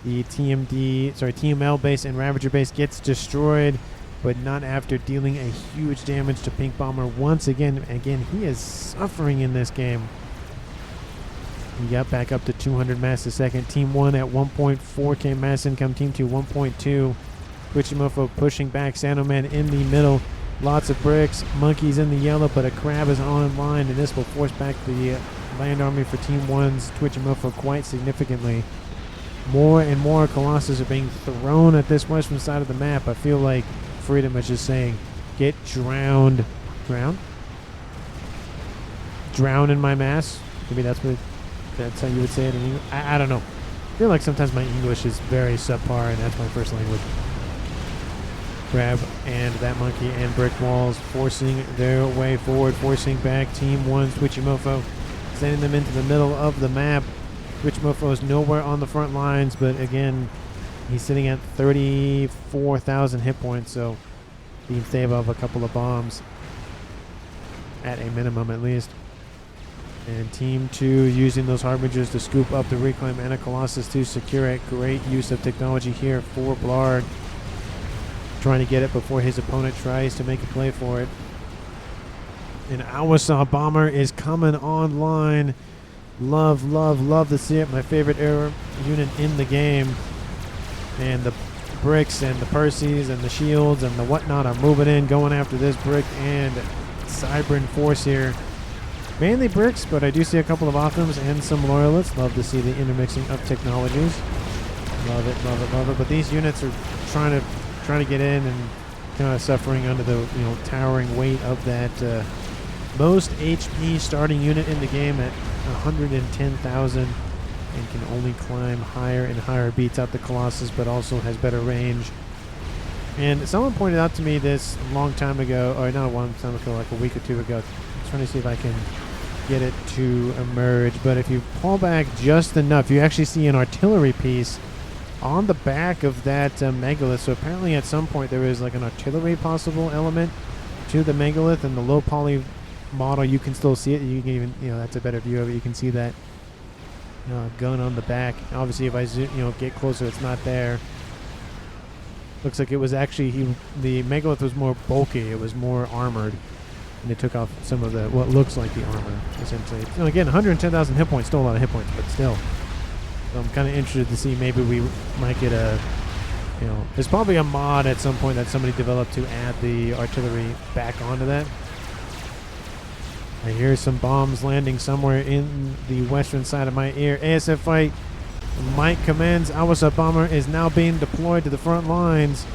A: The TML base and Ravager base gets destroyed, but not after dealing a huge damage to Pink Bomber once again. Again, he is suffering in this game. He got back up to 200 mass a second. Team 1 at 1.4k mass income. Team 2 1.2. Twitchy pushing back. Sanoman in the middle. Lots of bricks. Monkeys in the yellow, but a crab is online, and this will force back the land army for Team 1's Twitchy quite significantly. More and more Colossus are being thrown at this western side of the map. I feel like Freedom is just saying, get drowned. Drown? Drown in my mass? Maybe that's how you would say it in English. I don't know. I feel like sometimes my English is very subpar, and that's my first language. Crab and that monkey and brick walls forcing their way forward, forcing back Team 1's Twitchy sending them into the middle of the map. Twitchy is nowhere on the front lines, but again, he's sitting at 34,000 hit points, so he can stay above a couple of bombs at a minimum at least. And Team 2 using those Harbingers to scoop up the reclaim and a Colossus to secure it. Great use of technology here for Blarg. Trying to get it before his opponent tries to make a play for it. An Awasaw Bomber is coming online. Love to see it. My favorite air unit in the game. And the bricks and the Percys and the shields and the whatnot are moving in, going after this brick and Cybran force here. Mainly bricks, but I do see a couple of Optims and some Loyalists. Love to see the intermixing of technologies. Love it. But these units are trying to get in and kind of suffering under the towering weight of that most HP starting unit in the game at 110,000, and can only climb higher and higher. Beats out the Colossus, but also has better range. And someone pointed out to me this a long time ago, or not a long time ago, like a week or two ago. I'm trying to see if I can get it to emerge, but if you pull back just enough, you actually see an artillery piece on the back of that megalith. So apparently at some point there is like an artillery possible element to the megalith, and the low poly model, you can still see it. You can even, that's a better view of it. You can see that gun on the back. Obviously if I zoom, get closer, it's not there. Looks like it was actually, the megalith was more bulky. It was more armored, and they took off some of the, what looks like the armor, essentially. Again, 110,000 hit points, still a lot of hit points, but still. So I'm kind of interested to see, maybe we might get a, there's probably a mod at some point that somebody developed to add the artillery back onto that. I hear some bombs landing somewhere in the western side of my ear. ASF fight. Mike commands. Awasaw Bomber is now being deployed to the front lines.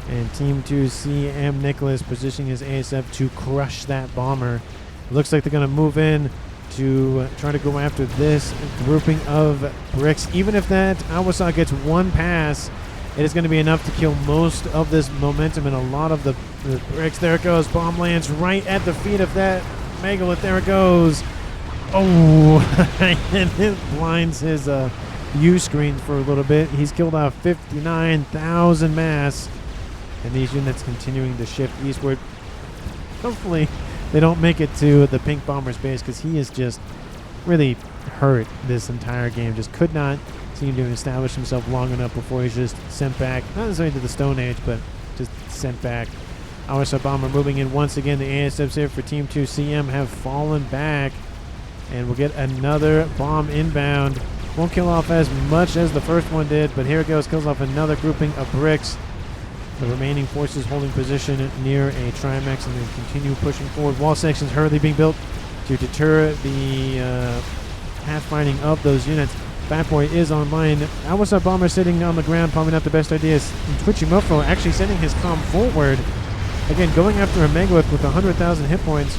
A: And Team 2 CM Nicholas positioning his ASF to crush that bomber. It looks like they're going to move in to try to go after this grouping of bricks. Even if that Awasaw gets one pass, it is going to be enough to kill most of this momentum and a lot of the bricks. There it goes. Bomb lands right at the feet of that megalith. There it goes. Oh, and it blinds his view screen for a little bit. He's killed off 59,000 mass, and these units continuing to shift eastward. Hopefully they don't make it to the Pink Bomber's base, because he is just really hurt this entire game. Just could not seem to establish himself long enough before he's just sent back, not necessarily to the Stone Age, but just sent back. Awasaw Bomber moving in once again. The ASFs here for Team 2 CM have fallen back, and we'll get another bomb inbound. Won't kill off as much as the first one did, but here it goes. Kills off another grouping of bricks. The remaining forces holding position near a Trimax, and then continue pushing forward. Wall sections hurriedly being built to deter the pathfinding of those units. Fat Boy is online. Awasaw Bomber sitting on the ground, probably not the best idea. Twitchy Mofo actually sending his comm forward. Again, going after a megalith with 100,000 hit points.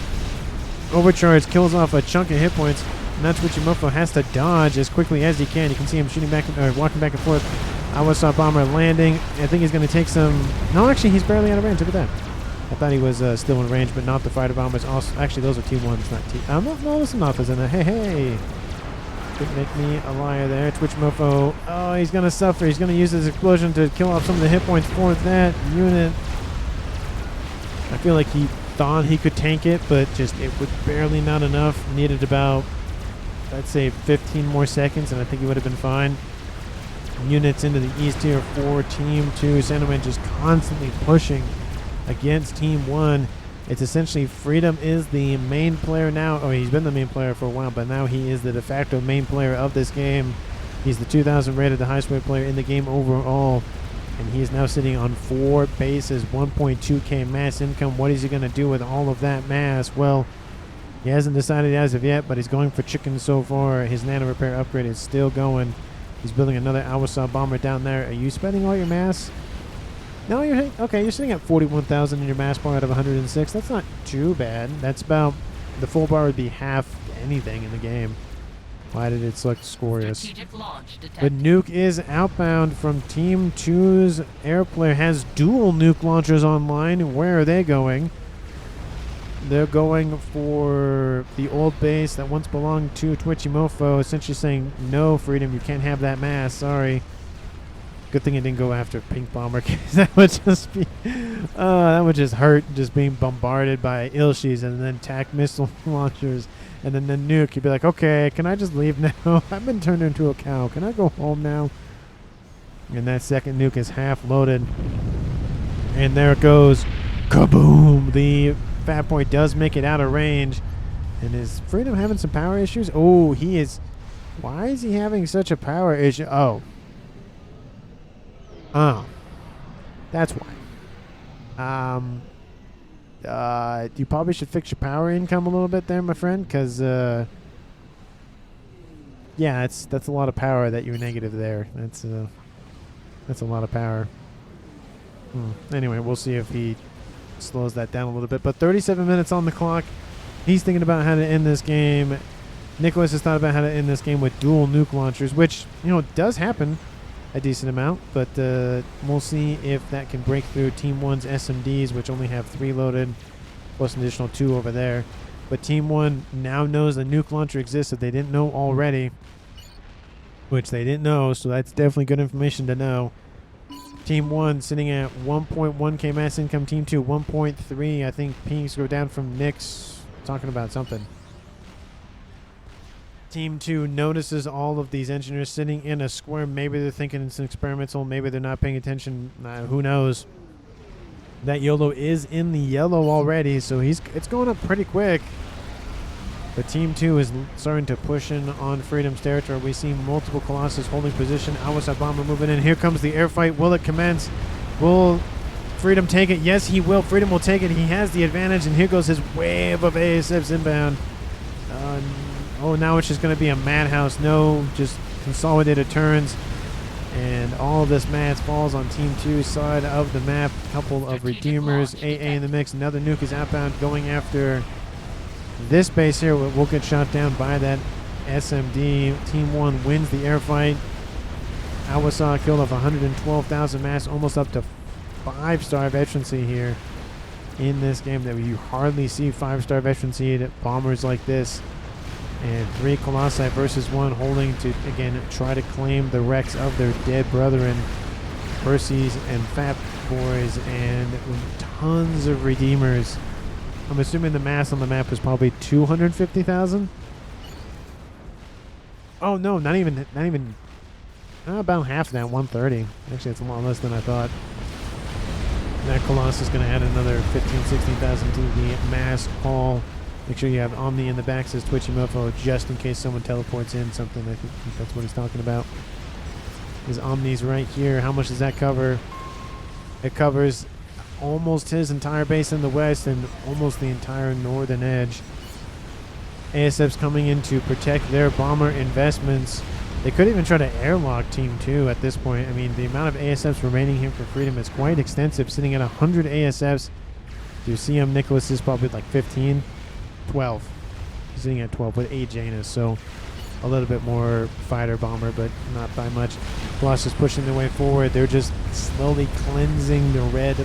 A: Overcharge kills off a chunk of hit points. Now Twitchy has to dodge as quickly as he can. You can see him shooting back, or walking back and forth. Awasa Bomber landing. I think he's going to take some... No, actually, he's barely out of range. Look at that. I thought he was still in range, but not the fighter bombers. Also, actually, those are T1s, not T... no, there's some alphas in there. Hey, hey. Could make me a liar there. Twitch Mofo. Oh, he's going to suffer. He's going to use his explosion to kill off some of the hit points for that unit. I feel like he thought he could tank it, but just it was barely not enough. Needed about, I'd say, 15 more seconds, and I think he would have been fine. Units into the East tier 4, Team 2. Sandman just constantly pushing against Team 1. It's essentially Freedom is the main player now. Oh, he's been the main player for a while, but now he is the de facto main player of this game. He's the 2,000 rated, the highest rated player in the game overall. And he is now sitting on 4 bases, 1.2k mass income. What is he going to do with all of that mass? Well, he hasn't decided as of yet, but he's going for chicken so far. His nano repair upgrade is still going. He's building another Awasa bomber down there. Are you spending all your mass? No, you're okay. You're sitting at 41,000 in your mass bar out of 106. That's not too bad. That's about the full bar would be half anything in the game. Why did it select Scorious? But Nuke is outbound from Team 2's air player. Has dual Nuke launchers online. Where are they going? They're going for the old base that once belonged to Twitchy Mofo, essentially saying, no, Freedom, you can't have that mass. Sorry. Good thing it didn't go after Pink Bomber, because that would just be... that would just hurt, just being bombarded by Ilshis and then TAC missile launchers. And then the Nuke, you'd be like, okay, can I just leave now? I've been turned into a cow. Can I go home now? And that second Nuke is half loaded. And there it goes. Kaboom! The Fat Boy does make it out of range. And is Freedom having some power issues? Oh, he is... Why is he having such a power issue? Oh. Oh. That's why. You probably should fix your power income a little bit there, my friend, because, yeah, that's a lot of power that you're negative there. That's a lot of power. Anyway, we'll see if he slows that down a little bit. But 37 minutes on the clock. He's thinking about how to end this game. Nicholas has thought about how to end this game with dual nuke launchers, which, you know, does happen a decent amount, but we'll see if that can break through Team 1's SMDs, which only have 3 loaded, plus an additional 2 over there. But Team 1 now knows the nuke launcher exists if they didn't know already, which they didn't know, so that's definitely good information to know. Team 1 sitting at 1.1k mass income. Team 2, 1.3. I think pings go down from Nick's talking about something. Team 2 notices all of these engineers sitting in a square. Maybe they're thinking it's experimental. Maybe they're not paying attention. Who knows? That Yolo is in the yellow already, so it's going up pretty quick. But Team 2 is starting to push in on Freedom's territory. We see multiple Colossus holding position. Awasa Bomber moving in. Here comes the air fight. Will it commence? Will Freedom take it? Yes, he will. Freedom will take it. He has the advantage, and here goes his wave of ASFs inbound. Oh, now it's just going to be a madhouse. No, just consolidated turns. And all of this mass falls on Team 2's side of the map. Couple of Redeemers. AA in the mix. Another nuke is outbound going after this base here. Will get shot down by that SMD. Team 1 wins the air fight. Awasa killed off 112,000 mass, almost up to 5-star veterancy here in this game. That you hardly see 5-star veterancy at bombers like this. And 3 Colossi versus 1, holding to, again, try to claim the wrecks of their dead brethren. Percy's and Fat Boys and tons of Redeemers. I'm assuming the mass on the map is probably 250,000. Oh no, not even about half of that, 130. Actually, it's a lot less than I thought. That Colossus is going to add another 16,000 to the mass haul. Make sure you have Omni in the back, says Twitchy Mofo, just in case someone teleports in something. I think that's what he's talking about. His Omni's right here. How much does that cover? It covers almost his entire base in the west and almost the entire northern edge. ASF's coming in to protect their bomber investments. They could even try to airlock Team 2 at this point. I mean, the amount of ASFs remaining here for Freedom is quite extensive, sitting at 100 ASFs. Do you see him? Nicholas is probably like 15. 12. He's sitting at 12 with 8 Janus, so a little bit more fighter bomber, but not by much. Colossus pushing their way forward. They're just slowly cleansing the red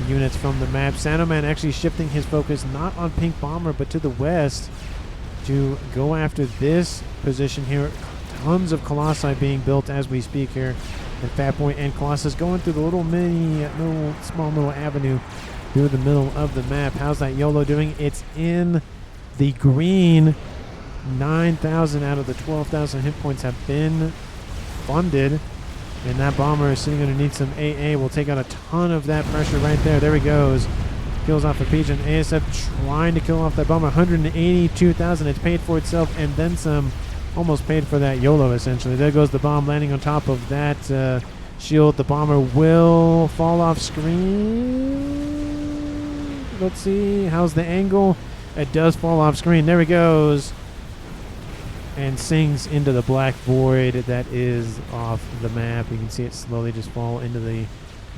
A: units from the map. Sanoman actually shifting his focus not on pink bomber, but to the west to go after this position here. Tons of Colossi being built as we speak here at FAF Point, and Colossus going through the small little avenue through the middle of the map. How's that Yolo doing? It's in the green. 9,000 out of the 12,000 hit points have been funded, and that bomber is sitting underneath some AA. Will take out a ton of that pressure right there. There he goes. Kills off a Pigeon. ASF trying to kill off that bomber. 182,000. It's paid for itself and then some. Almost paid for that Yolo, essentially. There goes the bomb landing on top of that shield. The bomber will fall off screen. Let's see. How's the angle? It does fall off screen. There he goes. And sinks into the black void that is off the map. You can see it slowly just fall into the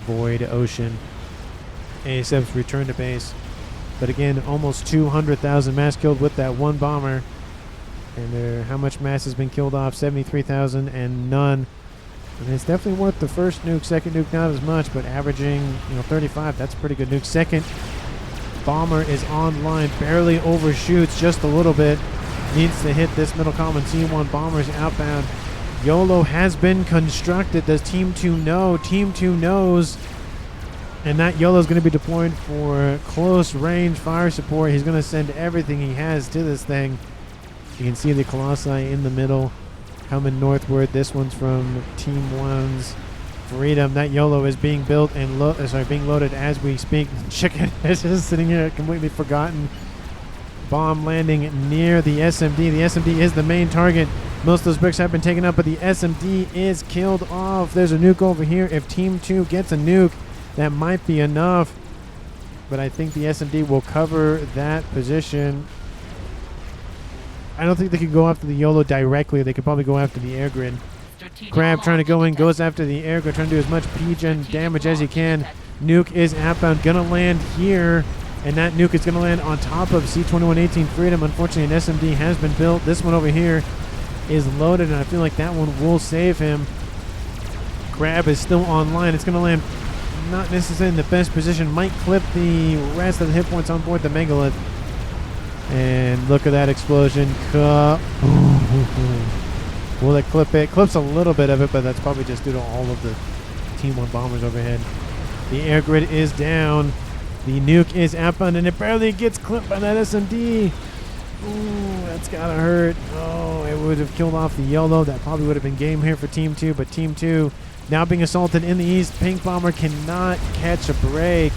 A: void ocean. ASF's return to base. But again, almost 200,000 mass killed with that one bomber. And how much mass has been killed off? 73,000 and none. And it's definitely worth the first nuke. Second nuke, not as much, but averaging 35. That's a pretty good nuke. Second bomber is online, barely overshoots just a little bit. Needs to hit this middle column. Team 1 bombers outbound. Yolo has been constructed. Does Team 2 know? Team 2 knows. And that Yolo is going to be deployed for close range fire support. He's going to send everything he has to this thing. You can see the Colossi in the middle coming northward. This one's from Team 1's Freedom. That Yolo is being built and being loaded as we speak. Chicken is just sitting here completely forgotten. Bomb landing near the SMD. The SMD is the main target. Most of those bricks have been taken up, but the SMD is killed off. There's a nuke over here. If Team 2 gets a nuke, that might be enough. But I think the SMD will cover that position. I don't think they could go after the Yolo directly. They could probably go after the air grid. Crab trying to go in, goes after the air grid, trying to do as much PGen damage as he can. Nuke is outbound, gonna land here, and that nuke is gonna land on top of C-2118 Freedom. Unfortunately, an SMD has been built. This one over here is loaded, and I feel like that one will save him. Crab is still online. It's gonna land not necessarily in the best position. Might clip the rest of the hit points on board the Megalith. And look at that explosion. Will it clip it? Clips a little bit of it, but that's probably just due to all of the Team 1 bombers overhead. The air grid is down. The nuke is outbound, and it barely gets clipped by that SMD. Ooh, that's gotta hurt. Oh, it would have killed off the Yolo. That probably would have been game here for Team 2, but Team 2 now being assaulted in the east. Pink Bomber cannot catch a break.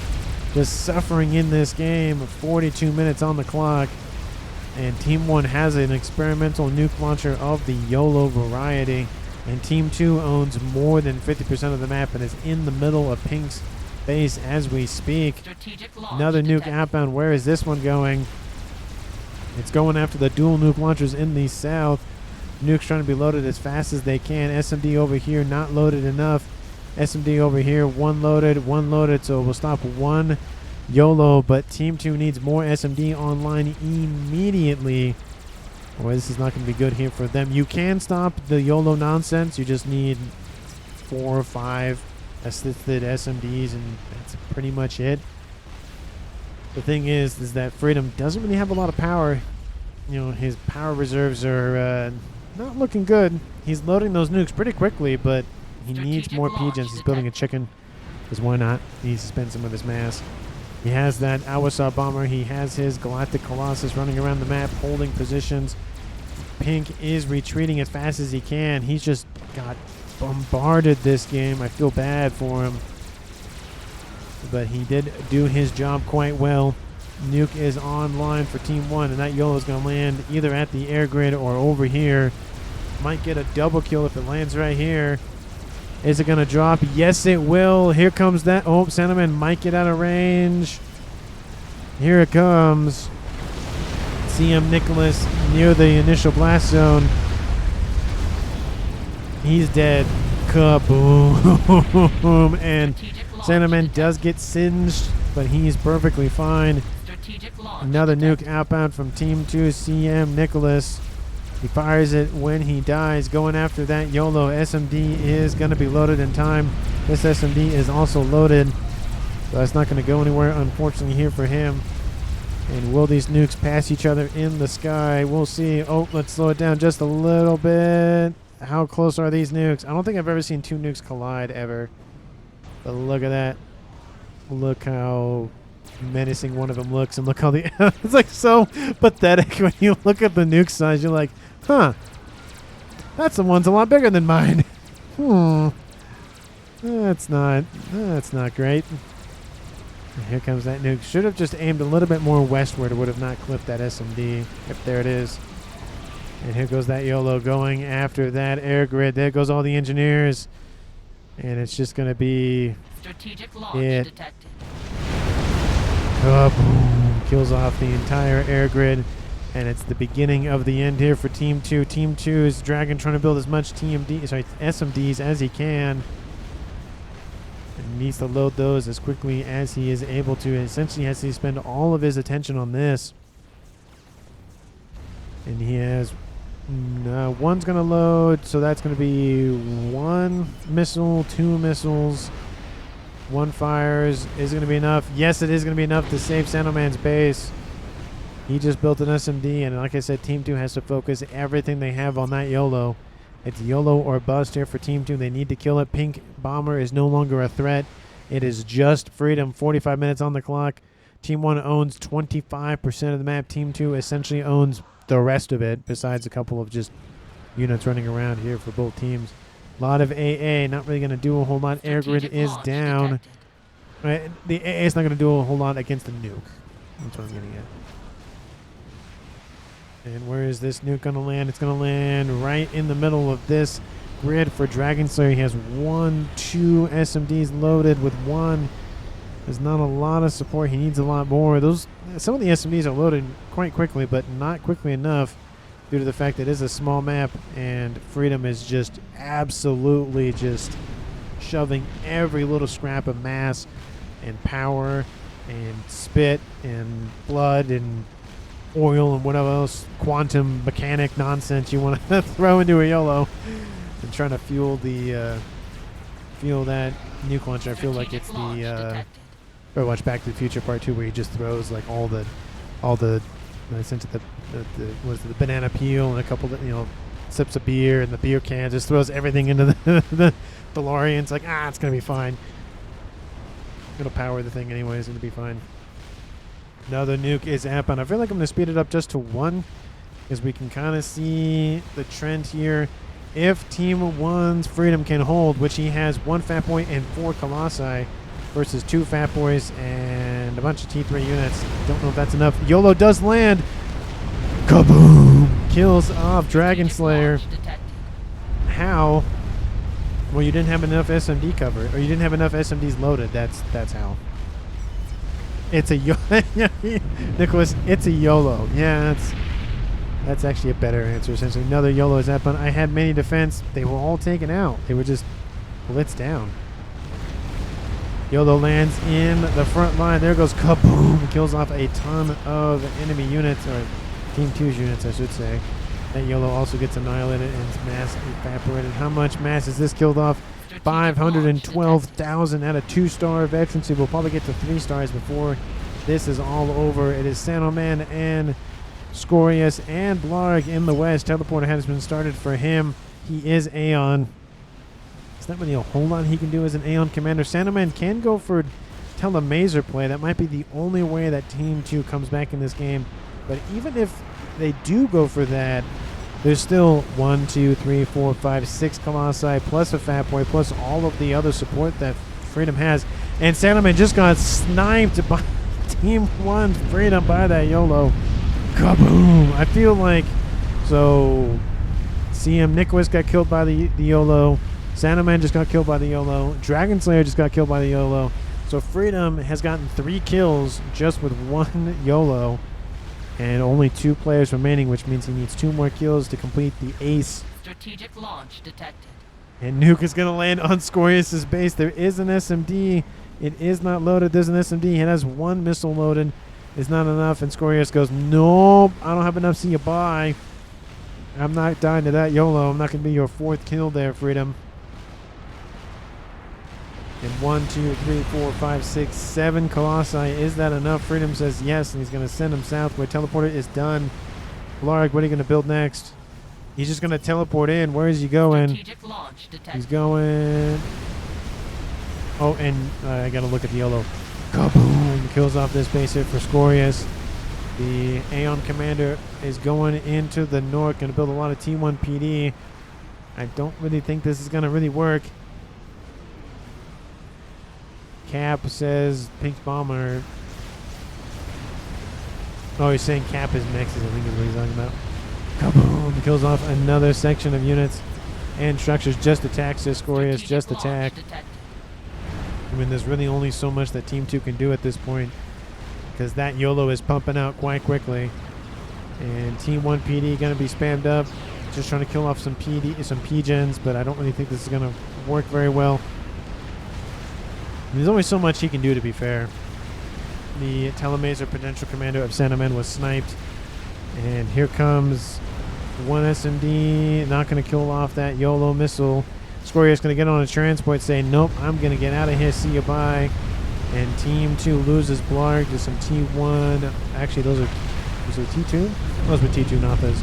A: Just suffering in this game. 42 minutes on the clock. And Team 1 has an experimental nuke launcher of the Yolo variety. And Team 2 owns more than 50% of the map and is in the middle of Pink's base as we speak. Another nuke outbound. Where is this one going? It's going after the dual nuke launchers in the south. Nuke's trying to be loaded as fast as they can. SMD over here not loaded enough. SMD over here, one loaded, so we'll stop one Yolo, but Team 2 needs more SMD online immediately, or this is not going to be good here for them. You can stop the Yolo nonsense. You just need 4 or 5 assisted SMDs, and that's pretty much it. The thing is that Freedom doesn't really have a lot of power. His power reserves are not looking good. He's loading those nukes pretty quickly, but he needs more PGens. He's building a chicken, because why not? He needs to spend some of his mass. He has that Awasaw bomber. He has his Galactic Colossus running around the map, holding positions. Pink is retreating as fast as he can. He's just got bombarded this game. I feel bad for him, but he did do his job quite well. Nuke is online for Team 1, and that Yolo is going to land either at the air grid or over here. Might get a double kill if it lands right here. Is it going to drop? Yes, it will. Here comes that. Oh, Sandman might get out of range. Here it comes. CM Nicholas near the initial blast zone. He's dead. Kaboom. And Sandman does get singed, but he's perfectly fine. Another nuke outbound from Team 2, CM Nicholas. He fires it when he dies. Going after that YOLO. SMD is going to be loaded in time. This SMD is also loaded. So that's not going to go anywhere, unfortunately, here for him. And will these nukes pass each other in the sky? We'll see. Oh, let's slow it down just a little bit. How close are these nukes? I don't think I've ever seen two nukes collide ever. But look at that. Look how menacing one of them looks, and look how the it's like so pathetic when you look at the nuke size. You're like, huh, that's the one's a lot bigger than mine. That's not great. And here comes that nuke. Should have just aimed a little bit more westward. It would have not clipped that SMD. Yep, there it is. And here goes that YOLO going after that air grid. There goes all the engineers. And it's just going to be
B: strategic launch detected.
A: Boom. Kills off the entire air grid. And it's the beginning of the end here for Team 2. Team 2 is Dragon trying to build as much SMDs as he can. And needs to load those as quickly as he is able to. And essentially has to spend all of his attention on this. And he has one's going to load, so that's going to be one missile, two missiles. One fires. Is it going to be enough? Yes, it is going to be enough to save Sanoman's base. He just built an SMD, and like I said, Team 2 has to focus everything they have on that YOLO. It's YOLO or bust here for Team 2. They need to kill it. Pink Bomber is no longer a threat. It is just Freedom. 45 minutes on the clock. Team 1 owns 25% of the map. Team 2 essentially owns the rest of it, besides a couple of just units running around here for both teams. A lot of AA, not really going to do a whole lot. Air grid is down. Right, the AA is not going to do a whole lot against the nuke. That's what I'm getting at. And where is this nuke going to land? It's going to land right in the middle of this grid for Dragon Slayer. He has 1, 2 SMDs loaded with one. There's not a lot of support. He needs a lot more. Some of the SMDs are loaded quite quickly, but not quickly enough due to the fact that it is a small map, and Freedom is just absolutely just shoving every little scrap of mass and power and spit and blood and oil and whatever else quantum mechanic nonsense you want to throw into a YOLO and trying to fuel that nuke launcher. I feel like it's the very much Back to the Future Part 2, where he just throws like all the essentially the banana peel and a couple of sips of beer and the beer can, just throws everything into the DeLorean. It's like, it's gonna be fine. It'll power the thing anyway. It's gonna be fine. Another nuke is outbound. I feel like I'm gonna speed it up just to 1, because we can kind of see the trend here. If Team 1's Freedom can hold, which he has 1 Fat Boy and 4 Colossi versus 2 Fat Boys and a bunch of T3 units. Don't know if that's enough. YOLO does land. Kaboom! Kills off Dragon Slayer. How? Well, you didn't have enough SMD cover, or you didn't have enough SMDs loaded. That's how. It's a Nicholas, it's a YOLO. Yeah, that's actually a better answer. Essentially, another YOLO is up. I had many defense. They were all taken out. They were just blitzed down. YOLO lands in the front line. There goes kaboom. Kills off a ton of enemy units, or Team 2's units, I should say. That YOLO also gets annihilated and its mass evaporated. How much mass is this killed off? 512,000 out of 2-star veterancy. We'll probably get to 3 stars before this is all over. It is Sanoman and Scorius and Blarg in the west. Teleporter has been started for him. He is Aeon. There's not really a whole lot he can do as an Aeon commander. Sanoman can go for telemaser play. That might be the only way that Team 2 comes back in this game. But even if they do go for that, there's still 1, 2, 3, 4, 5, 6 Colossi plus a Fat Boy plus all of the other support that Freedom has. And Sanoman just got sniped by Team 1 Freedom by that YOLO. Kaboom! I feel like, so CM Nicholas got killed by the YOLO. Sanoman just got killed by the YOLO. Dragon Slayer just got killed by the YOLO. So Freedom has gotten 3 kills just with 1 YOLO. And only 2 players remaining, which means he needs 2 more kills to complete the ace.
B: Strategic launch detected.
A: And Nuke is going to land on Scorius' base. There is an SMD. It is not loaded. There's an SMD. It has 1 missile loaded. is not enough, and Scorius goes, nope, I don't have enough. See you, bye. I'm not dying to that YOLO. I'm not going to be your 4th kill there, Freedom. And 1, 2, 3, 4, 5, 6, 7 Colossi. Is that enough? Freedom says yes, and he's going to send him south where teleporter is done. Blarg, what are you going to build next? He's just going to teleport in. Where is he going?
B: Strategic launch detected.
A: He's going... Oh, and I got to look at the YOLO. Kaboom! Kills off this base hit for Scorius. The Aeon Commander is going into the north. Going to build a lot of T1 PD. I don't really think this is going to really work. Cap says Pink Bomber. Oh, he's saying Cap is Mechs, I think is what he's talking about. Kaboom! Kills off another section of units. And structures just attack, says Scorius. Just attack. I mean, there's really only so much that Team 2 can do at this point, because that YOLO is pumping out quite quickly. And Team 1 PD going to be spammed up. Just trying to kill off some P-gens, but I don't really think this is going to work very well. There's only so much he can do, to be fair. The Telemazer potential commander of Sanamen was sniped. And here comes one SMD. Not going to kill off that YOLO missile. Scorius going to get on a transport, say, nope, I'm going to get out of here. See you, bye. And Team 2 loses Blarg to some T1. Actually, those are T2? Those were T2 Nathas.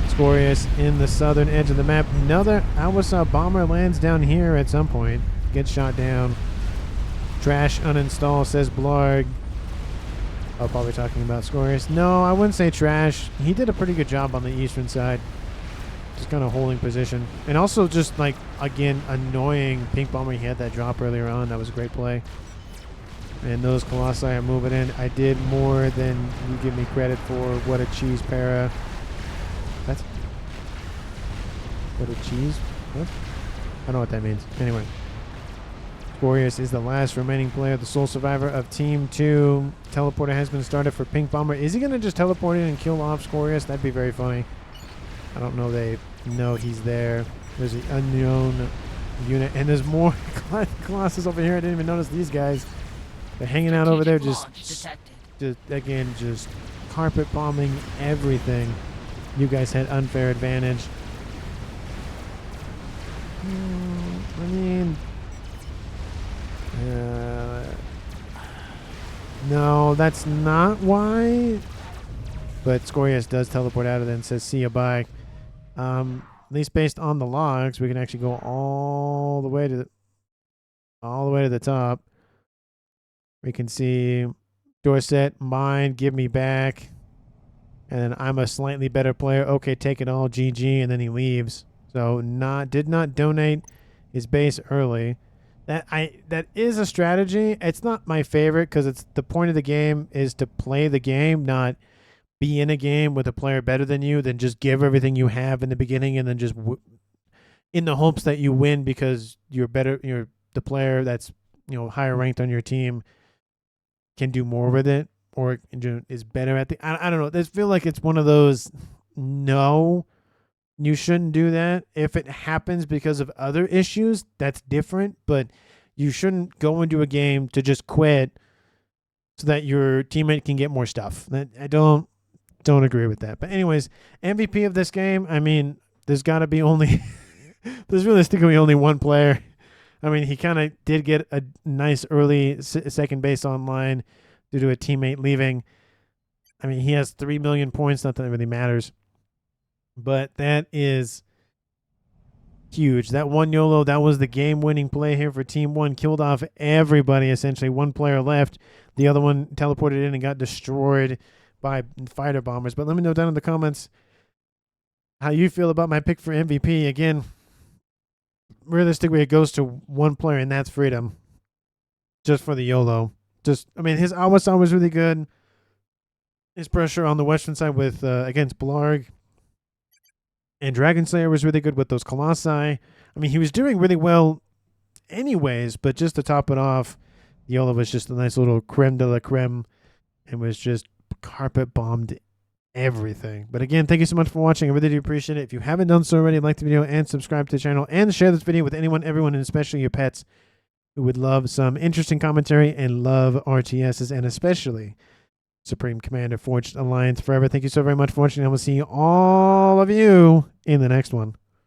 A: Scorius in the southern edge of the map. Another Awasa bomber lands down here at some point. Gets shot down. Trash uninstall, says Blarg. Oh, probably talking about Scorius. No, I wouldn't say trash. He did a pretty good job on the eastern side. Just kind of holding position. And also just, like, again, annoying Pink Bomber. He had that drop earlier on. That was a great play. And those Colossi are moving in. I did more than you give me credit for. What a cheese para. That's... What a cheese? What? I don't know what that means. Anyway. Scorius is the last remaining player, the sole survivor of Team 2. Teleporter has been started for Pink Bomber. Is he going to just teleport in and kill off Scorius? That'd be very funny. I don't know they know he's there. There's the unknown unit. And there's more Colossus over here. I didn't even notice these guys. They're hanging out over there just again, just carpet bombing everything. You guys had unfair advantage. I mean... no, that's not why. But Scorius does teleport out of there and says, see ya, bye. At least based on the logs, we can actually go all the way to the top. We can see Dorset, mine, give me back. And then I'm a slightly better player. Okay, take it all, GG, and then he leaves. So did not donate his base early. That is a strategy. It's not my favorite because it's the point of the game is to play the game, not be in a game with a player better than you, then just give everything you have in the beginning and then just in the hopes that you win because you're better. You're the player that's higher ranked on your team can do more with it or is better at the. I don't know. I feel like it's one of those. No, you shouldn't do that. If it happens because of other issues, that's different. But you shouldn't go into a game to just quit so that your teammate can get more stuff. I don't agree with that. But anyways, MVP of this game, I mean, there's got to be only there's realistically only one player. I mean, he kind of did get a nice early second base online due to a teammate leaving. I mean, he has 3 million points. Not that it really matters. But that is huge. That one YOLO, that was the game-winning play here for Team 1. Killed off everybody, essentially. One player left. The other one teleported in and got destroyed by fighter bombers. But let me know down in the comments how you feel about my pick for MVP. Again, realistically, it goes to one player, and that's Freedom. Just for the YOLO. I mean, his Awasa was really good. His pressure on the western side with against Blarg and Dragon Slayer was really good with those Colossi. I mean, he was doing really well anyways, but just to top it off, YOLO was just a nice little creme de la creme and was just carpet bombed everything. But again, thank you so much for watching. I really do appreciate it. If you haven't done so already, like the video and subscribe to the channel and share this video with anyone, everyone, and especially your pets who would love some interesting commentary and love RTSs and especially Supreme Commander, Forged Alliance Forever. Thank you so very much for watching, and we'll see all of you in the next one.